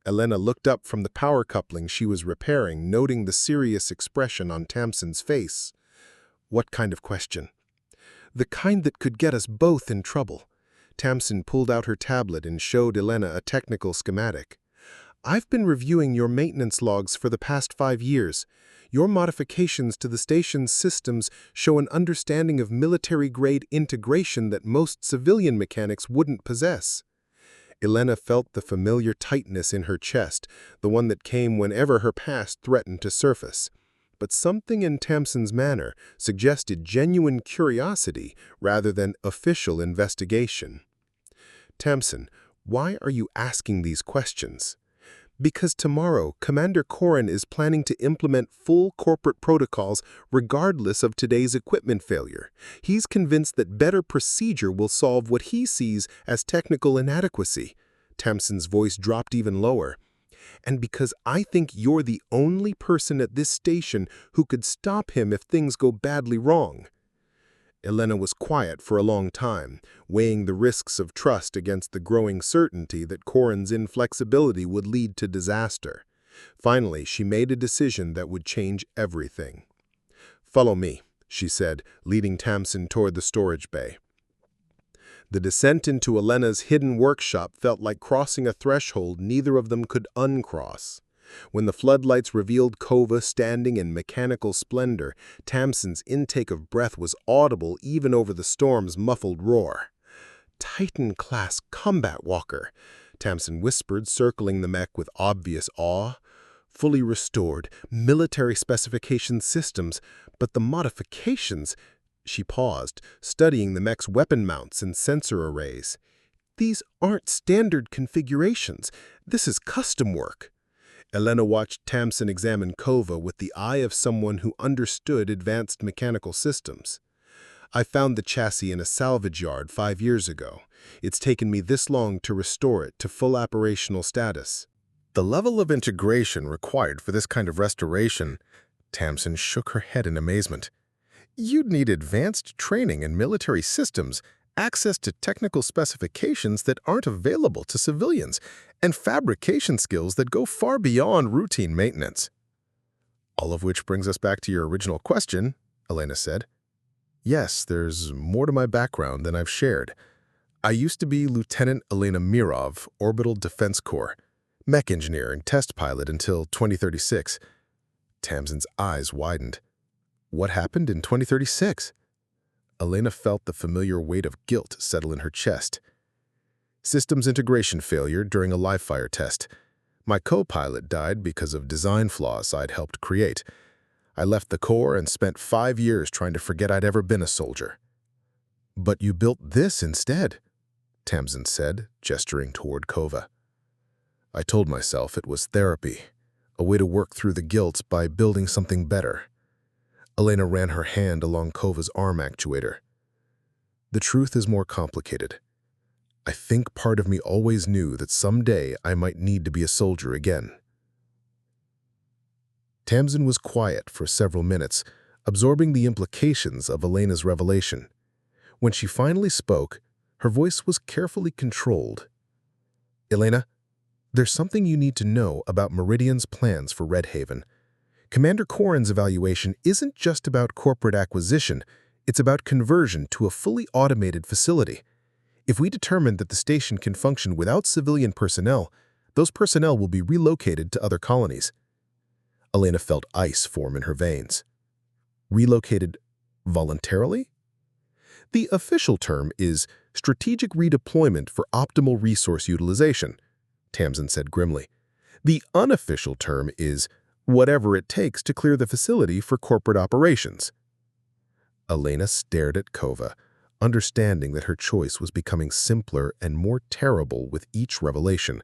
Elena looked up from the power coupling she was repairing, noting the serious expression on Tamsin's face. "What kind of question?" "The kind that could get us both in trouble." Tamsin pulled out her tablet and showed Elena a technical schematic. "I've been reviewing your maintenance logs for the past 5 years. Your modifications to the station's systems show an understanding of military-grade integration that most civilian mechanics wouldn't possess." Elena felt the familiar tightness in her chest, the one that came whenever her past threatened to surface. But something in Tamsin's manner suggested genuine curiosity rather than official investigation. "Tamsin, why are you asking these questions?" "Because tomorrow, Commander Korran is planning to implement full corporate protocols regardless of today's equipment failure. He's convinced that better procedure will solve what he sees as technical inadequacy." Tamsin's voice dropped even lower. "And because I think you're the only person at this station who could stop him if things go badly wrong." Elena was quiet for a long time, weighing the risks of trust against the growing certainty that Korran's inflexibility would lead to disaster. Finally, she made a decision that would change everything. "Follow me," she said, leading Tamsin toward the storage bay. The descent into Elena's hidden workshop felt like crossing a threshold neither of them could uncross. When the floodlights revealed Kova standing in mechanical splendor, Tamsin's intake of breath was audible even over the storm's muffled roar. "Titan-class combat walker," Tamsin whispered, circling the mech with obvious awe. "Fully restored, military specification systems, but the modifications—" She paused, studying the mech's weapon mounts and sensor arrays. "These aren't standard configurations. This is custom work." Elena watched Tamsin examine Kova with the eye of someone who understood advanced mechanical systems. "I found the chassis in a salvage yard 5 years ago. It's taken me this long to restore it to full operational status." The level of integration required for this kind of restoration, Tamsin shook her head in amazement. You'd need advanced training in military systems, access to technical specifications that aren't available to civilians, and fabrication skills that go far beyond routine maintenance. All of which brings us back to your original question, Elena said. Yes, there's more to my background than I've shared. I used to be Lieutenant Elena Mirov, Orbital Defense Corps, mech engineer and test pilot until 2036. Tamsin's eyes widened. What happened in 2036? Elena felt the familiar weight of guilt settle in her chest. Systems integration failure during a live fire test. My co-pilot died because of design flaws I'd helped create. I left the Corps and spent 5 years trying to forget I'd ever been a soldier. But you built this instead, Tamsin said, gesturing toward Kova. I told myself it was therapy, a way to work through the guilt by building something better. Elena ran her hand along Kova's arm actuator. The truth is more complicated. I think part of me always knew that someday I might need to be a soldier again. Tamsin was quiet for several minutes, absorbing the implications of Elena's revelation. When she finally spoke, her voice was carefully controlled. Elena, there's something you need to know about Meridian's plans for Redhaven. Commander Korran's evaluation isn't just about corporate acquisition, it's about conversion to a fully automated facility. If we determine that the station can function without civilian personnel, those personnel will be relocated to other colonies. Elena felt ice form in her veins. Relocated voluntarily? The official term is strategic redeployment for optimal resource utilization, Tamsin said grimly. The unofficial term is whatever it takes to clear the facility for corporate operations. Elena stared at Kova, understanding that her choice was becoming simpler and more terrible with each revelation.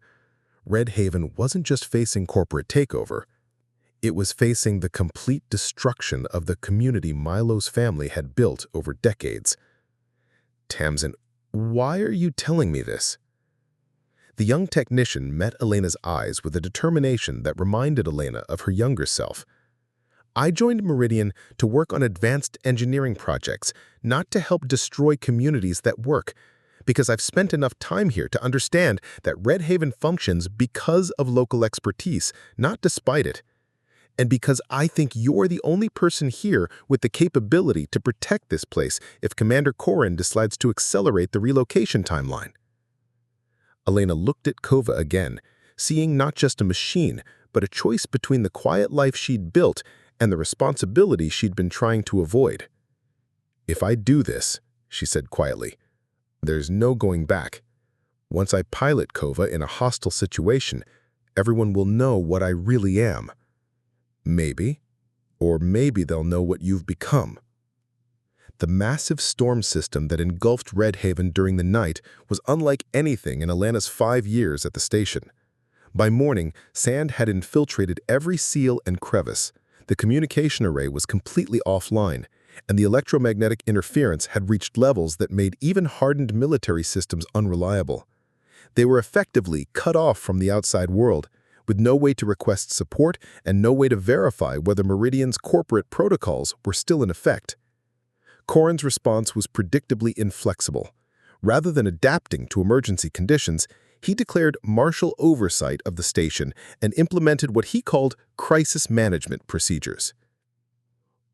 Redhaven wasn't just facing corporate takeover. It was facing the complete destruction of the community Milo's family had built over decades. Tamsin, why are you telling me this? The young technician met Elena's eyes with a determination that reminded Elena of her younger self. I joined Meridian to work on advanced engineering projects, not to help destroy communities that work, because I've spent enough time here to understand that Redhaven functions because of local expertise, not despite it. And because I think you're the only person here with the capability to protect this place if Commander Korran decides to accelerate the relocation timeline. Elena looked at Kova again, seeing not just a machine, but a choice between the quiet life she'd built and the responsibility she'd been trying to avoid. If I do this, she said quietly, there's no going back. Once I pilot Kova in a hostile situation, everyone will know what I really am. Maybe, or maybe they'll know what you've become. The massive storm system that engulfed Redhaven during the night was unlike anything in Elena's 5 years at the station. By morning, sand had infiltrated every seal and crevice. The communication array was completely offline, and the electromagnetic interference had reached levels that made even hardened military systems unreliable. They were effectively cut off from the outside world, with no way to request support and no way to verify whether Meridian's corporate protocols were still in effect. Korran's response was predictably inflexible. Rather than adapting to emergency conditions, he declared martial oversight of the station and implemented what he called crisis management procedures.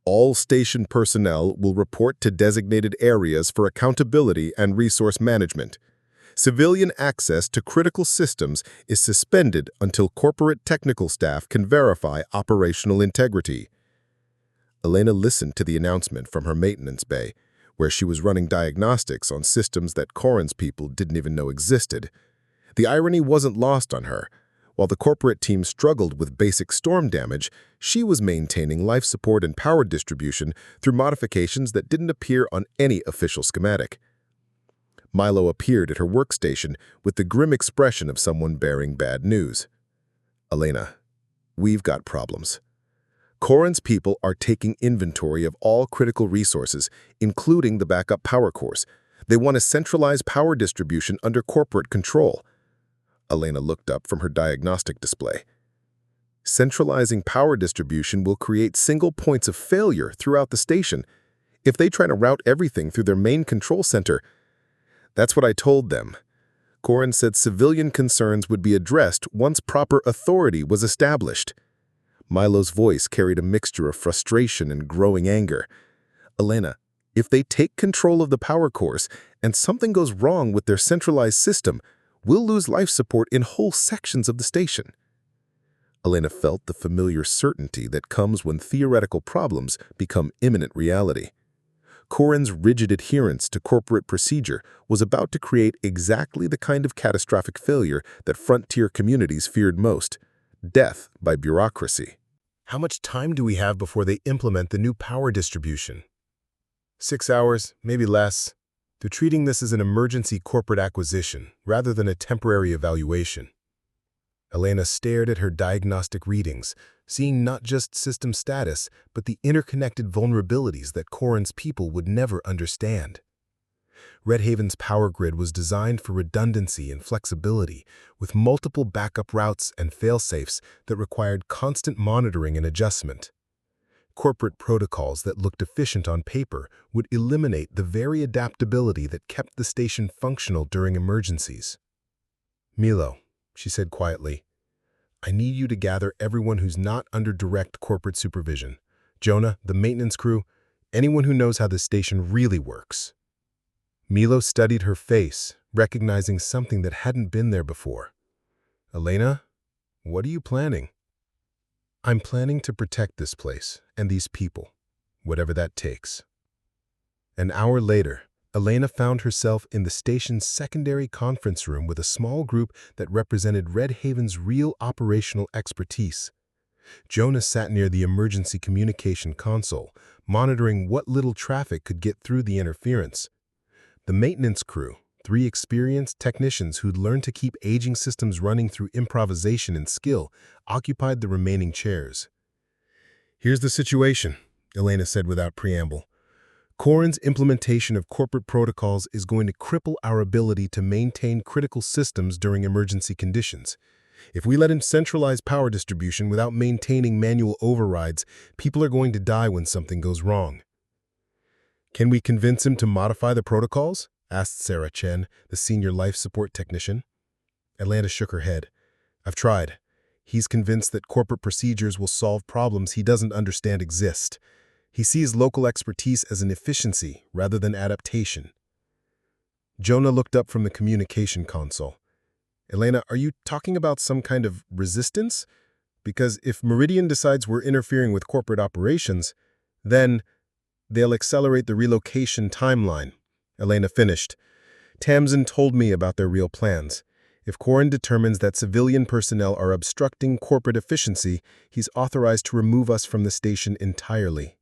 All station personnel will report to designated areas for accountability and resource management. Civilian access to critical systems is suspended until corporate technical staff can verify operational integrity. Elena listened to the announcement from her maintenance bay, where she was running diagnostics on systems that Korran's people didn't even know existed. The irony wasn't lost on her. While the corporate team struggled with basic storm damage, she was maintaining life support and power distribution through modifications that didn't appear on any official schematic. Milo appeared at her workstation with the grim expression of someone bearing bad news. Elena, we've got problems. Korran's people are taking inventory of all critical resources, including the backup power cores. They want to centralize power distribution under corporate control. Elena looked up from her diagnostic display. Centralizing power distribution will create single points of failure throughout the station. If they try to route everything through their main control center, that's what I told them. Korran said civilian concerns would be addressed once proper authority was established. Milo's voice carried a mixture of frustration and growing anger. Elena, if they take control of the power cores and something goes wrong with their centralized system, we'll lose life support in whole sections of the station. Elena felt the familiar certainty that comes when theoretical problems become imminent reality. Korran's rigid adherence to corporate procedure was about to create exactly the kind of catastrophic failure that frontier communities feared most: death by bureaucracy. How much time do we have before they implement the new power distribution? 6 hours, maybe less. They're treating this as an emergency corporate acquisition rather than a temporary evaluation. Elena stared at her diagnostic readings, seeing not just system status, but the interconnected vulnerabilities that Korran's people would never understand. Redhaven's power grid was designed for redundancy and flexibility, with multiple backup routes and fail-safes that required constant monitoring and adjustment. Corporate protocols that looked efficient on paper would eliminate the very adaptability that kept the station functional during emergencies. Milo, she said quietly, I need you to gather everyone who's not under direct corporate supervision. Jonah, the maintenance crew, anyone who knows how the station really works. Milo studied her face, recognizing something that hadn't been there before. Elena, what are you planning? I'm planning to protect this place and these people, whatever that takes. An hour later, Elena found herself in the station's secondary conference room with a small group that represented Redhaven's real operational expertise. Jonah sat near the emergency communication console, monitoring what little traffic could get through the interference. The maintenance crew, 3 experienced technicians who'd learned to keep aging systems running through improvisation and skill, occupied the remaining chairs. "Here's the situation," Elena said without preamble. "Korran's implementation of corporate protocols is going to cripple our ability to maintain critical systems during emergency conditions. If we let him centralize power distribution without maintaining manual overrides, people are going to die when something goes wrong." "Can we convince him to modify the protocols?" asked Sarah Chen, the senior life support technician. Elena shook her head. "I've tried. He's convinced that corporate procedures will solve problems he doesn't understand exist. He sees local expertise as an efficiency rather than adaptation." Jonah looked up from the communication console. "Elena, are you talking about some kind of resistance? Because if Meridian decides we're interfering with corporate operations, then they'll accelerate the relocation timeline." Elena finished. "Tamsin told me about their real plans. If Korran determines that civilian personnel are obstructing corporate efficiency, he's authorized to remove us from the station entirely."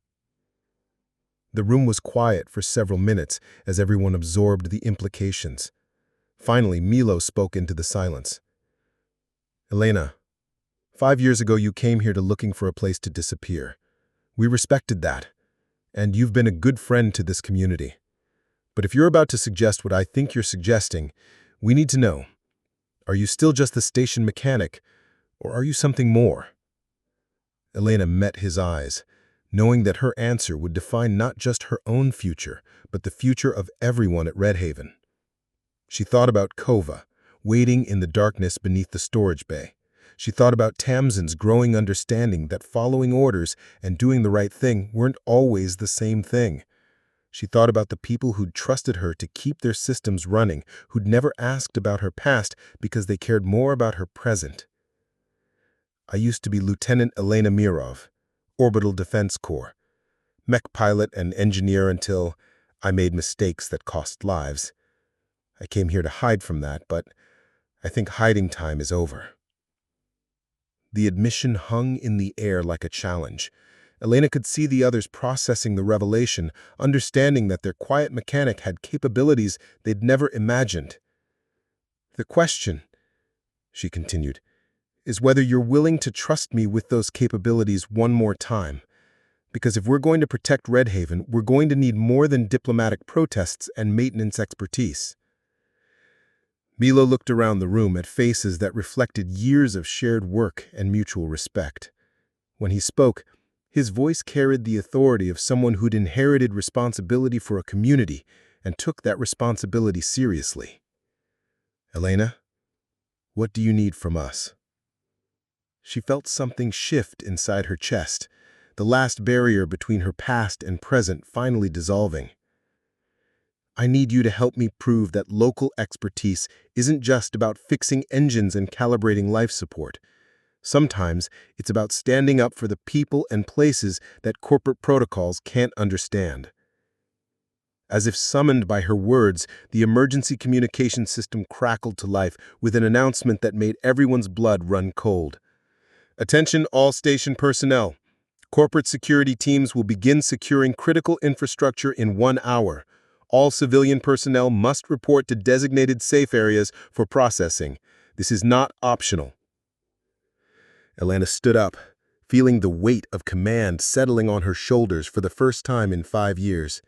The room was quiet for several minutes as everyone absorbed the implications. Finally, Milo spoke into the silence. "Elena, 5 years ago you came here looking for a place to disappear. We respected that, and you've been a good friend to this community. But if you're about to suggest what I think you're suggesting, we need to know. Are you still just the station mechanic, or are you something more?" Elena met his eyes, knowing that her answer would define not just her own future, but the future of everyone at Redhaven. She thought about Kova, waiting in the darkness beneath the storage bay. She thought about Tamsin's growing understanding that following orders and doing the right thing weren't always the same thing. She thought about the people who'd trusted her to keep their systems running, who'd never asked about her past because they cared more about her present. "I used to be Lieutenant Elena Mirov, Orbital Defense Corps, mech pilot and engineer until I made mistakes that cost lives. I came here to hide from that, but I think hiding time is over." The admission hung in the air like a challenge. Elena could see the others processing the revelation, understanding that their quiet mechanic had capabilities they'd never imagined. "The question," she continued, "is whether you're willing to trust me with those capabilities one more time. Because if we're going to protect Redhaven, we're going to need more than diplomatic protests and maintenance expertise." Milo looked around the room at faces that reflected years of shared work and mutual respect. When he spoke, his voice carried the authority of someone who'd inherited responsibility for a community and took that responsibility seriously. "Elena, what do you need from us?" She felt something shift inside her chest, the last barrier between her past and present finally dissolving. "I need you to help me prove that local expertise isn't just about fixing engines and calibrating life support. Sometimes it's about standing up for the people and places that corporate protocols can't understand." As if summoned by her words, the emergency communication system crackled to life with an announcement that made everyone's blood run cold. "Attention all station personnel. Corporate security teams will begin securing critical infrastructure in 1 hour. All civilian personnel must report to designated safe areas for processing. This is not optional." Elena stood up, feeling the weight of command settling on her shoulders for the first time in 5 years.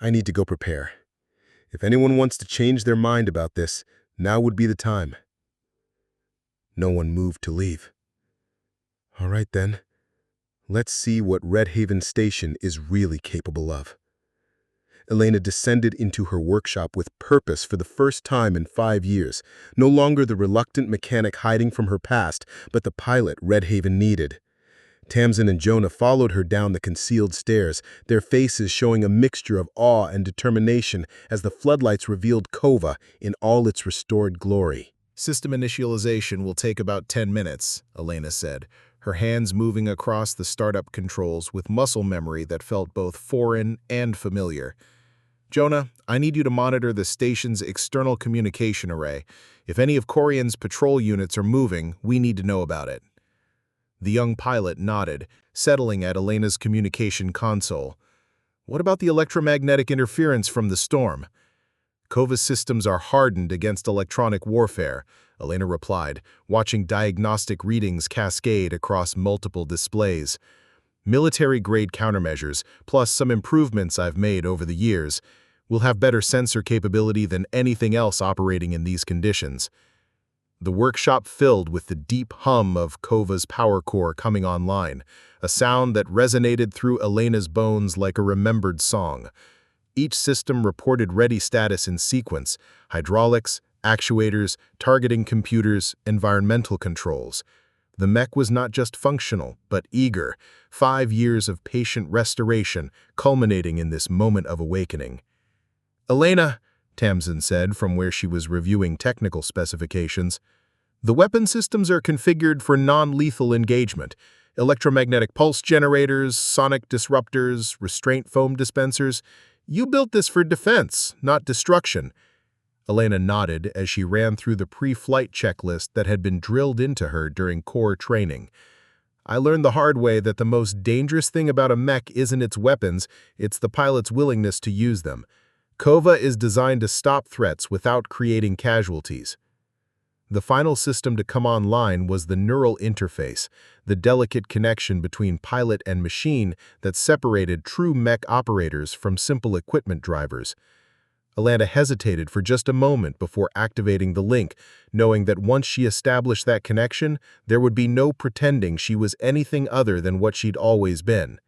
"I need to go prepare. If anyone wants to change their mind about this, now would be the time." No one moved to leave. "All right then. Let's see what Redhaven Station is really capable of." Elena descended into her workshop with purpose for the first time in 5 years, no longer the reluctant mechanic hiding from her past, but the pilot Redhaven needed. Tamsin and Jonah followed her down the concealed stairs, their faces showing a mixture of awe and determination as the floodlights revealed Kova in all its restored glory. "System initialization will take about 10 minutes, Elena said, her hands moving across the startup controls with muscle memory that felt both foreign and familiar. Jonah, I need you to monitor the station's external communication array. If any of Korran's patrol units are moving, we need to know about it. The young pilot nodded, settling at Elena's communication console. What about the electromagnetic interference from the storm? Kova's systems are hardened against electronic warfare, Elena replied, watching diagnostic readings cascade across multiple displays. Military-grade countermeasures, plus some improvements I've made over the years, will have better sensor capability than anything else operating in these conditions. The workshop filled with the deep hum of Kova's power core coming online, a sound that resonated through Elena's bones like a remembered song. Each system reported ready status in sequence: hydraulics, actuators, targeting computers, environmental controls. The mech was not just functional, but eager, 5 years of patient restoration culminating in this moment of awakening. "Elena," Tamsin said from where she was reviewing technical specifications, "the weapon systems are configured for non-lethal engagement. Electromagnetic pulse generators, sonic disruptors, restraint foam dispensers. You built this for defense, not destruction." Elena nodded as she ran through the pre-flight checklist that had been drilled into her during core training. "I learned the hard way that the most dangerous thing about a mech isn't its weapons, it's the pilot's willingness to use them. Kova is designed to stop threats without creating casualties." The final system to come online was the neural interface, the delicate connection between pilot and machine that separated true mech operators from simple equipment drivers. Elena hesitated for just a moment before activating the link, knowing that once she established that connection, there would be no pretending she was anything other than what she'd always been.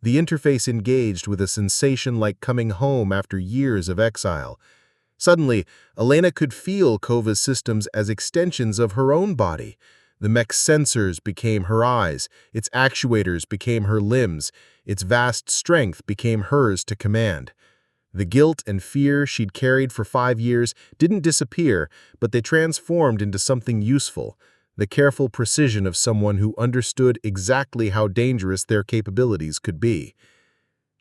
The interface engaged with a sensation like coming home after years of exile. Suddenly, Elena could feel Kova's systems as extensions of her own body. The mech's sensors became her eyes, its actuators became her limbs, its vast strength became hers to command. The guilt and fear she'd carried for 5 years didn't disappear, but they transformed into something useful, the careful precision of someone who understood exactly how dangerous their capabilities could be.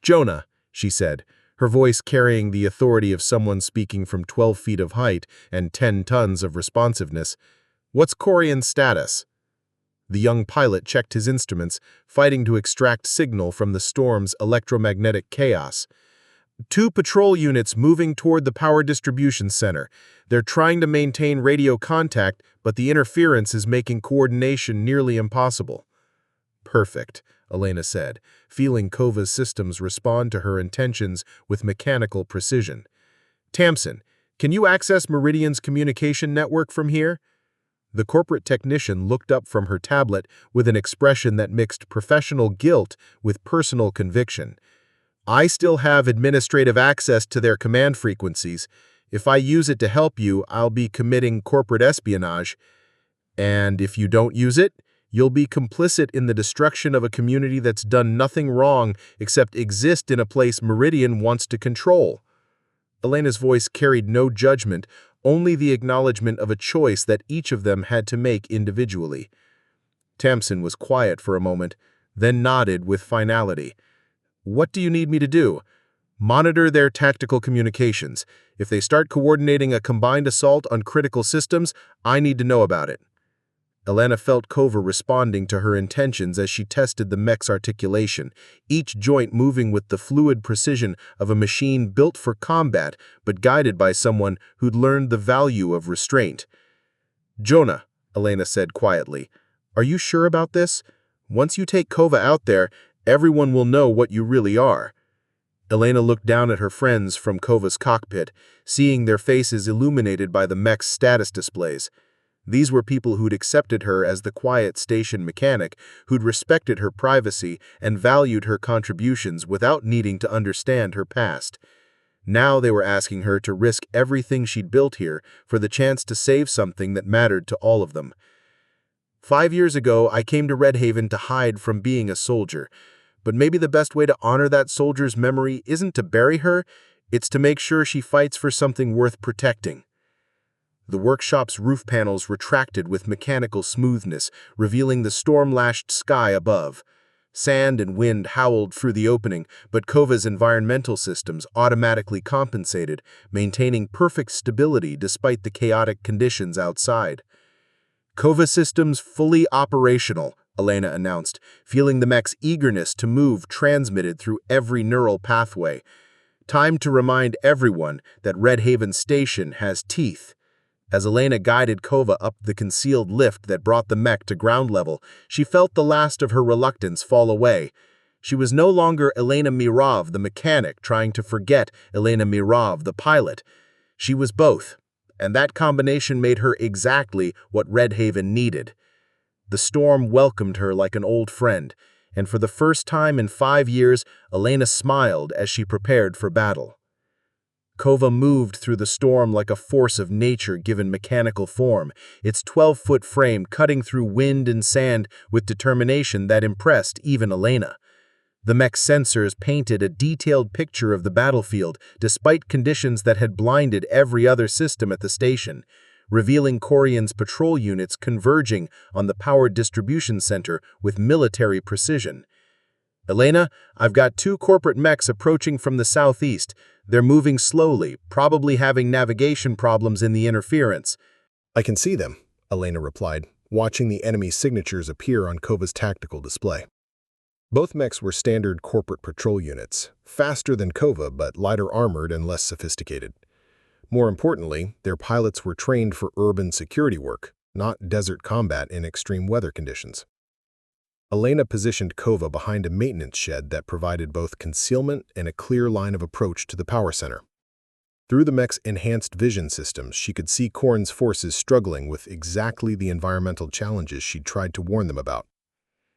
"Jonah," she said, her voice carrying the authority of someone speaking from 12 feet of height and 10 tons of responsiveness, "what's Korran's status?" The young pilot checked his instruments, fighting to extract signal from the storm's electromagnetic chaos. "2 patrol units moving toward the power distribution center. They're trying to maintain radio contact, but the interference is making coordination nearly impossible." "Perfect," Elena said, feeling Kova's systems respond to her intentions with mechanical precision. "Tamsin, can you access Meridian's communication network from here?" The corporate technician looked up from her tablet with an expression that mixed professional guilt with personal conviction. "I still have administrative access to their command frequencies. If I use it to help you, I'll be committing corporate espionage. And if you don't use it, you'll be complicit in the destruction of a community that's done nothing wrong except exist in a place Meridian wants to control." Elena's voice carried no judgment, only the acknowledgement of a choice that each of them had to make individually. Tamsin was quiet for a moment, then nodded with finality. "What do you need me to do?" "Monitor their tactical communications. If they start coordinating a combined assault on critical systems, I need to know about it." Elena felt Kova responding to her intentions as she tested the mech's articulation, each joint moving with the fluid precision of a machine built for combat but guided by someone who'd learned the value of restraint. "Jonah," Elena said quietly, "are you sure about this? Once you take Kova out there, everyone will know what you really are." Elena looked down at her friends from Kova's cockpit, seeing their faces illuminated by the mech's status displays. These were people who'd accepted her as the quiet station mechanic, who'd respected her privacy and valued her contributions without needing to understand her past. Now they were asking her to risk everything she'd built here for the chance to save something that mattered to all of them. "5 years ago, I came to Redhaven to hide from being a soldier. But maybe the best way to honor that soldier's memory isn't to bury her, it's to make sure she fights for something worth protecting." The workshop's roof panels retracted with mechanical smoothness, revealing the storm-lashed sky above. Sand and wind howled through the opening, but Kova's environmental systems automatically compensated, maintaining perfect stability despite the chaotic conditions outside. "Kova systems fully operational," Elena announced, feeling the mech's eagerness to move transmitted through every neural pathway. "Time to remind everyone that Redhaven Station has teeth." As Elena guided Kova up the concealed lift that brought the mech to ground level, she felt the last of her reluctance fall away. She was no longer Elena Mirov, the mechanic, trying to forget Elena Mirov, the pilot. She was both, and that combination made her exactly what Redhaven needed. The storm welcomed her like an old friend, and for the first time in 5 years, Elena smiled as she prepared for battle. Kova moved through the storm like a force of nature given mechanical form, its 12-foot frame cutting through wind and sand with determination that impressed even Elena. The mech's sensors painted a detailed picture of the battlefield despite conditions that had blinded every other system at the station, revealing Korran's patrol units converging on the power distribution center with military precision. "Elena, I've got 2 corporate mechs approaching from the southeast. They're moving slowly, probably having navigation problems in the interference." "I can see them," Elena replied, watching the enemy signatures appear on Kova's tactical display. Both mechs were standard corporate patrol units, faster than Kova but lighter armored and less sophisticated. More importantly, their pilots were trained for urban security work, not desert combat in extreme weather conditions. Elena positioned Kova behind a maintenance shed that provided both concealment and a clear line of approach to the power center. Through the mech's enhanced vision systems, she could see Korran's forces struggling with exactly the environmental challenges she'd tried to warn them about.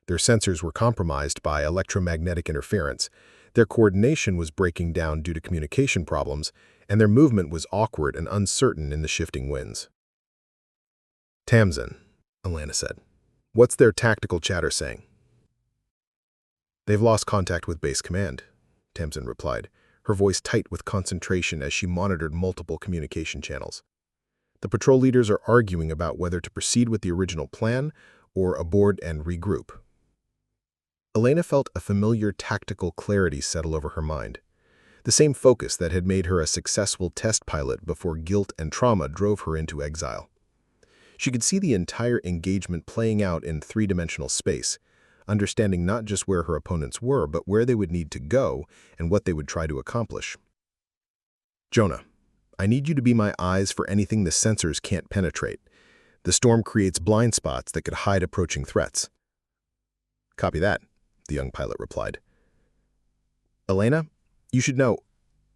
Their sensors were compromised by electromagnetic interference, their coordination was breaking down due to communication problems, and their movement was awkward and uncertain in the shifting winds. "Tamsin," Elena said. "What's their tactical chatter saying?" "They've lost contact with base command," Tamsin replied, her voice tight with concentration as she monitored multiple communication channels. "The patrol leaders are arguing about whether to proceed with the original plan or abort and regroup." Elena felt a familiar tactical clarity settle over her mind, the same focus that had made her a successful test pilot before guilt and trauma drove her into exile. She could see the entire engagement playing out in 3-dimensional space, understanding not just where her opponents were, but where they would need to go and what they would try to accomplish. "Jonah, I need you to be my eyes for anything the sensors can't penetrate. The storm creates blind spots that could hide approaching threats." "Copy that," the young pilot replied. "Elena, you should know,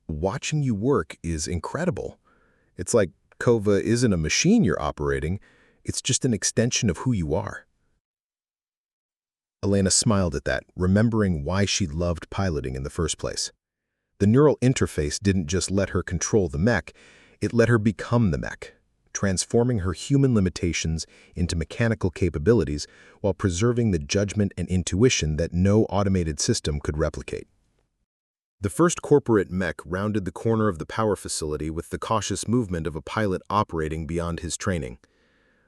watching you work is incredible. It's like Kova isn't a machine you're operating, it's just an extension of who you are." Elena smiled at that, remembering why she loved piloting in the first place. The neural interface didn't just let her control the mech, it let her become the mech, transforming her human limitations into mechanical capabilities while preserving the judgment and intuition that no automated system could replicate. The first corporate mech rounded the corner of the power facility with the cautious movement of a pilot operating beyond his training.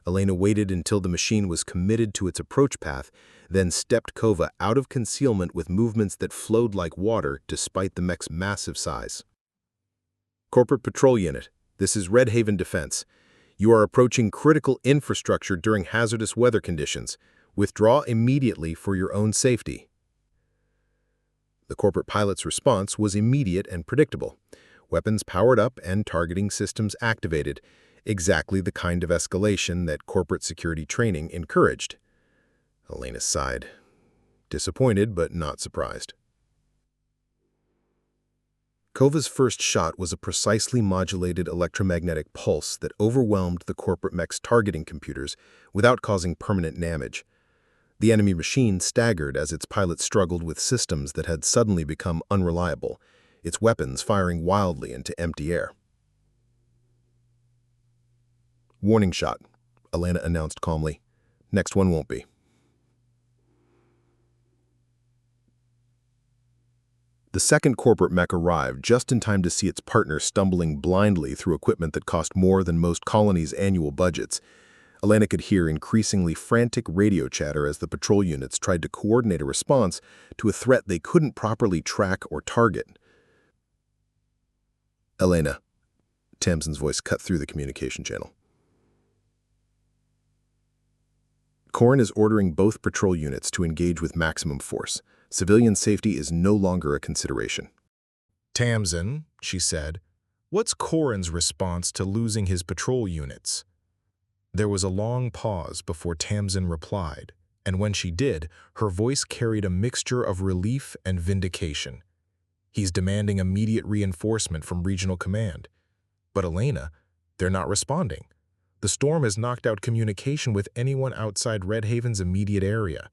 Elena waited until the machine was committed to its approach path, then stepped Kova out of concealment with movements that flowed like water despite the mech's massive size. "Corporate Patrol Unit, this is Redhaven Defense. You are approaching critical infrastructure during hazardous weather conditions. Withdraw immediately for your own safety." The corporate pilot's response was immediate and predictable. Weapons powered up and targeting systems activated, exactly the kind of escalation that corporate security training encouraged. Elena sighed, disappointed but not surprised. Kova's first shot was a precisely modulated electromagnetic pulse that overwhelmed the corporate mech's targeting computers without causing permanent damage. The enemy machine staggered as its pilot struggled with systems that had suddenly become unreliable, its weapons firing wildly into empty air. "Warning shot," Elena announced calmly. "Next one won't be." The second corporate mech arrived just in time to see its partner stumbling blindly through equipment that cost more than most colonies' annual budgets. Elena could hear increasingly frantic radio chatter as the patrol units tried to coordinate a response to a threat they couldn't properly track or target. Elena. Tamsin's voice cut through the communication channel. Korran is ordering both patrol units to engage with maximum force. Civilian safety is no longer a consideration. Tamsin, she said, what's Korran's response to losing his patrol units? There was a long pause before Tamsin replied, and when she did, her voice carried a mixture of relief and vindication. He's demanding immediate reinforcement from regional command. But Elena, they're not responding. The storm has knocked out communication with anyone outside Redhaven's immediate area.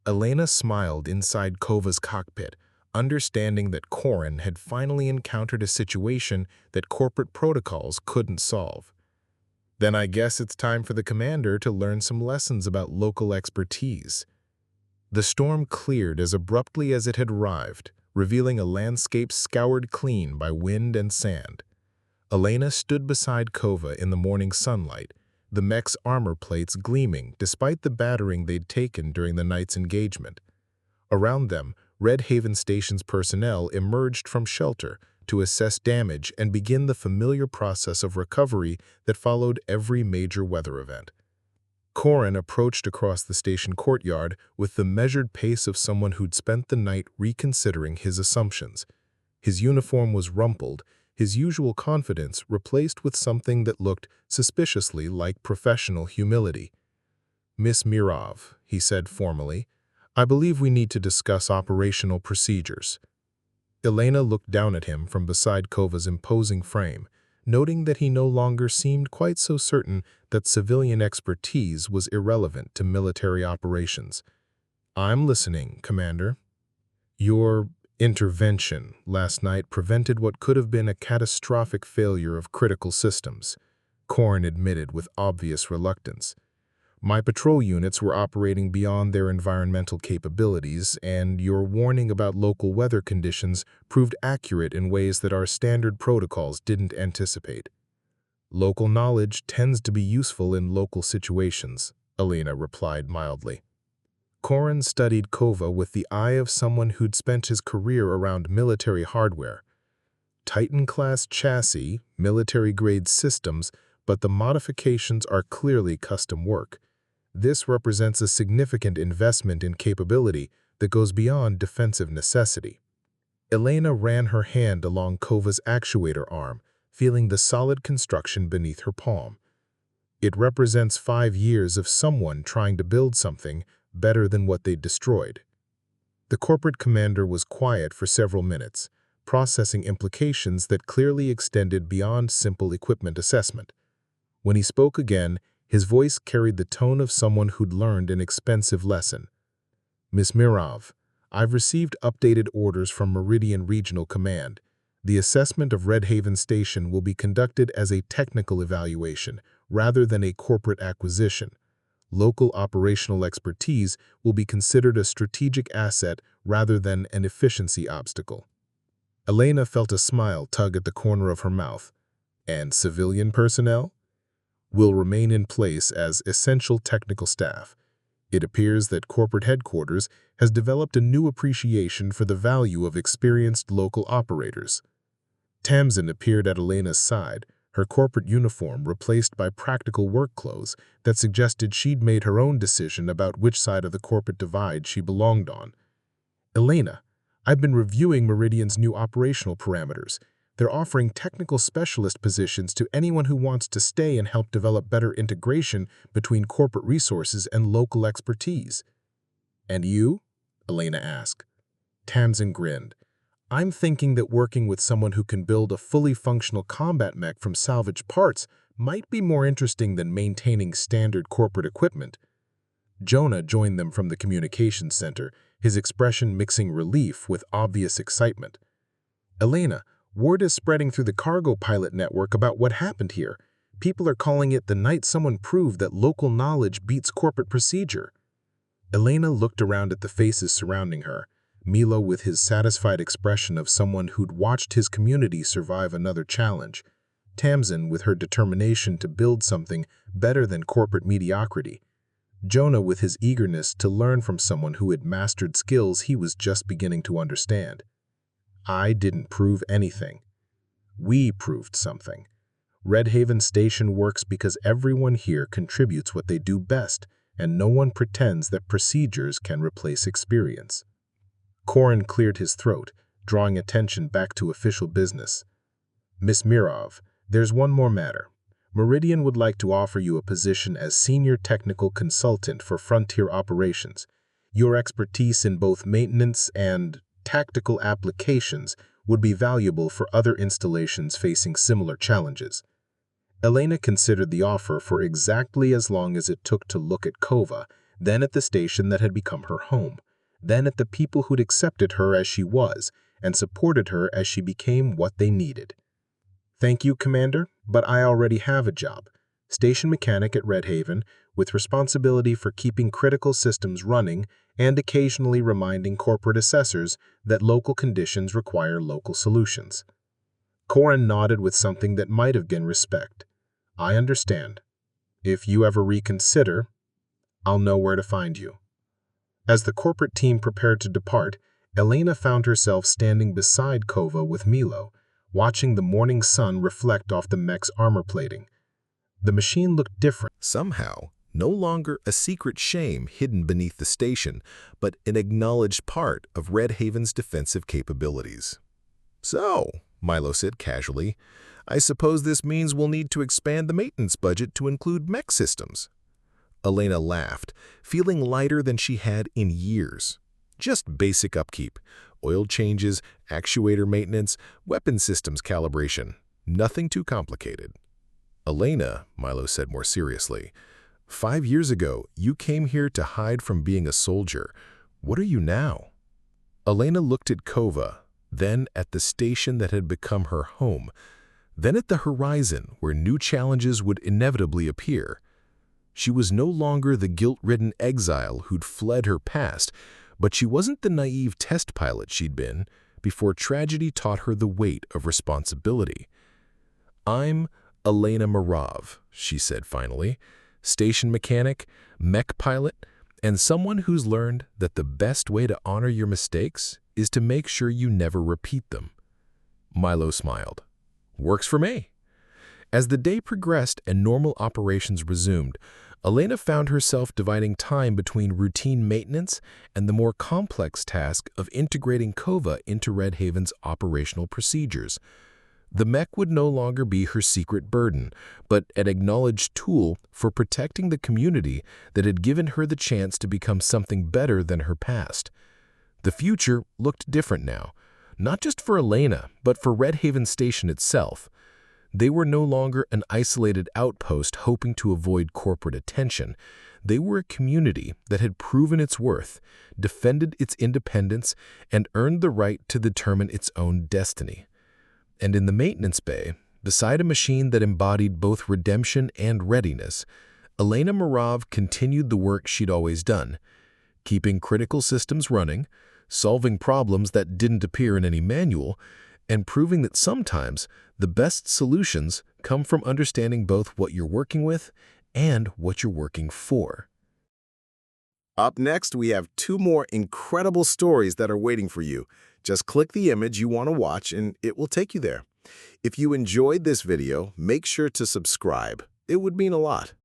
Elena smiled inside Kova's cockpit, understanding that Korran had finally encountered a situation that corporate protocols couldn't solve. Then I guess it's time for the commander to learn some lessons about local expertise. The storm cleared as abruptly as it had arrived, revealing a landscape scoured clean by wind and sand. Elena stood beside Kova in the morning sunlight, the mech's armor plates gleaming despite the battering they'd taken during the night's engagement. Around them, Redhaven Station's personnel emerged from shelter to assess damage and begin the familiar process of recovery that followed every major weather event. Korran approached across the station courtyard with the measured pace of someone who'd spent the night reconsidering his assumptions. His uniform was rumpled, his usual confidence replaced with something that looked suspiciously like professional humility. "Miss Mirov," he said formally, "I believe we need to discuss operational procedures." Elena looked down at him from beside Kova's imposing frame, noting that he no longer seemed quite so certain that civilian expertise was irrelevant to military operations. "I'm listening, Commander." "Your intervention last night prevented what could have been a catastrophic failure of critical systems," Korran admitted with obvious reluctance. "My patrol units were operating beyond their environmental capabilities, and your warning about local weather conditions proved accurate in ways that our standard protocols didn't anticipate." "Local knowledge tends to be useful in local situations," Elena replied mildly. Korran studied Kova with the eye of someone who'd spent his career around military hardware. Titan-class chassis, military-grade systems, but the modifications are clearly custom work. This represents a significant investment in capability that goes beyond defensive necessity. Elena ran her hand along Kova's actuator arm, feeling the solid construction beneath her palm. It represents 5 years of someone trying to build something better than what they'd destroyed. The corporate commander was quiet for several minutes, processing implications that clearly extended beyond simple equipment assessment. When he spoke again, his voice carried the tone of someone who'd learned an expensive lesson. "Miss Mirov, I've received updated orders from Meridian Regional Command. The assessment of Redhaven Station will be conducted as a technical evaluation rather than a corporate acquisition. Local operational expertise will be considered a strategic asset rather than an efficiency obstacle." Elena felt a smile tug at the corner of her mouth. "And civilian personnel?" "Will remain in place as essential technical staff. It appears that corporate headquarters has developed a new appreciation for the value of experienced local operators." Tamsin appeared at Elena's side, her corporate uniform replaced by practical work clothes that suggested she'd made her own decision about which side of the corporate divide she belonged on. "Elena, I've been reviewing Meridian's new operational parameters. They're offering technical specialist positions to anyone who wants to stay and help develop better integration between corporate resources and local expertise." "And you?" Elena asked. Tamsin grinned. "I'm thinking that working with someone who can build a fully functional combat mech from salvaged parts might be more interesting than maintaining standard corporate equipment." Jonah joined them from the communications center, his expression mixing relief with obvious excitement. "Elena, word is spreading through the cargo pilot network about what happened here. People are calling it the night someone proved that local knowledge beats corporate procedure." Elena looked around at the faces surrounding her, Milo with his satisfied expression of someone who'd watched his community survive another challenge. Tamsin with her determination to build something better than corporate mediocrity, Jonah with his eagerness to learn from someone who had mastered skills he was just beginning to understand. I didn't prove anything. We proved something. Redhaven Station works because everyone here contributes what they do best, and no one pretends that procedures can replace experience. Korran cleared his throat, drawing attention back to official business. Miss Mirov, there's one more matter. Meridian would like to offer you a position as Senior Technical Consultant for Frontier Operations. Your expertise in both maintenance and tactical applications would be valuable for other installations facing similar challenges. Elena considered the offer for exactly as long as it took to look at Kova, then at the station that had become her home, then at the people who'd accepted her as she was and supported her as she became what they needed. Thank you, Commander, but I already have a job. Station mechanic at Redhaven, with responsibility for keeping critical systems running and occasionally reminding corporate assessors that local conditions require local solutions. Korran nodded with something that might have been respect. I understand. If you ever reconsider, I'll know where to find you. As the corporate team prepared to depart, Elena found herself standing beside Kova with Milo, watching the morning sun reflect off the mech's armor plating. The machine looked different. Somehow, no longer a secret shame hidden beneath the station, but an acknowledged part of Redhaven's defensive capabilities. So, Milo said casually, I suppose this means we'll need to expand the maintenance budget to include mech systems. Elena laughed, feeling lighter than she had in years. Just basic upkeep, oil changes, actuator maintenance, weapon systems calibration. Nothing too complicated. Elena, Milo said more seriously, 5 years ago, you came here to hide from being a soldier. What are you now? Elena looked at Kova, then at the station that had become her home, then at the horizon where new challenges would inevitably appear. She was no longer the guilt-ridden exile who'd fled her past, but she wasn't the naive test pilot she'd been before tragedy taught her the weight of responsibility. I'm Elena Mirov, she said finally, station mechanic, mech pilot, and someone who's learned that the best way to honor your mistakes is to make sure you never repeat them. Milo smiled. Works for me. As the day progressed and normal operations resumed, Elena found herself dividing time between routine maintenance and the more complex task of integrating Kova into Redhaven's operational procedures. The mech would no longer be her secret burden, but an acknowledged tool for protecting the community that had given her the chance to become something better than her past. The future looked different now, not just for Elena, but for Redhaven Station itself. They were no longer an isolated outpost hoping to avoid corporate attention. They were a community that had proven its worth, defended its independence, and earned the right to determine its own destiny. And in the maintenance bay, beside a machine that embodied both redemption and readiness, Elena Mirov continued the work she'd always done, keeping critical systems running, solving problems that didn't appear in any manual, and proving that sometimes the best solutions come from understanding both what you're working with and what you're working for. Up next, we have 2 more incredible stories that are waiting for you. Just click the image you want to watch and it will take you there. If you enjoyed this video, make sure to subscribe. It would mean a lot.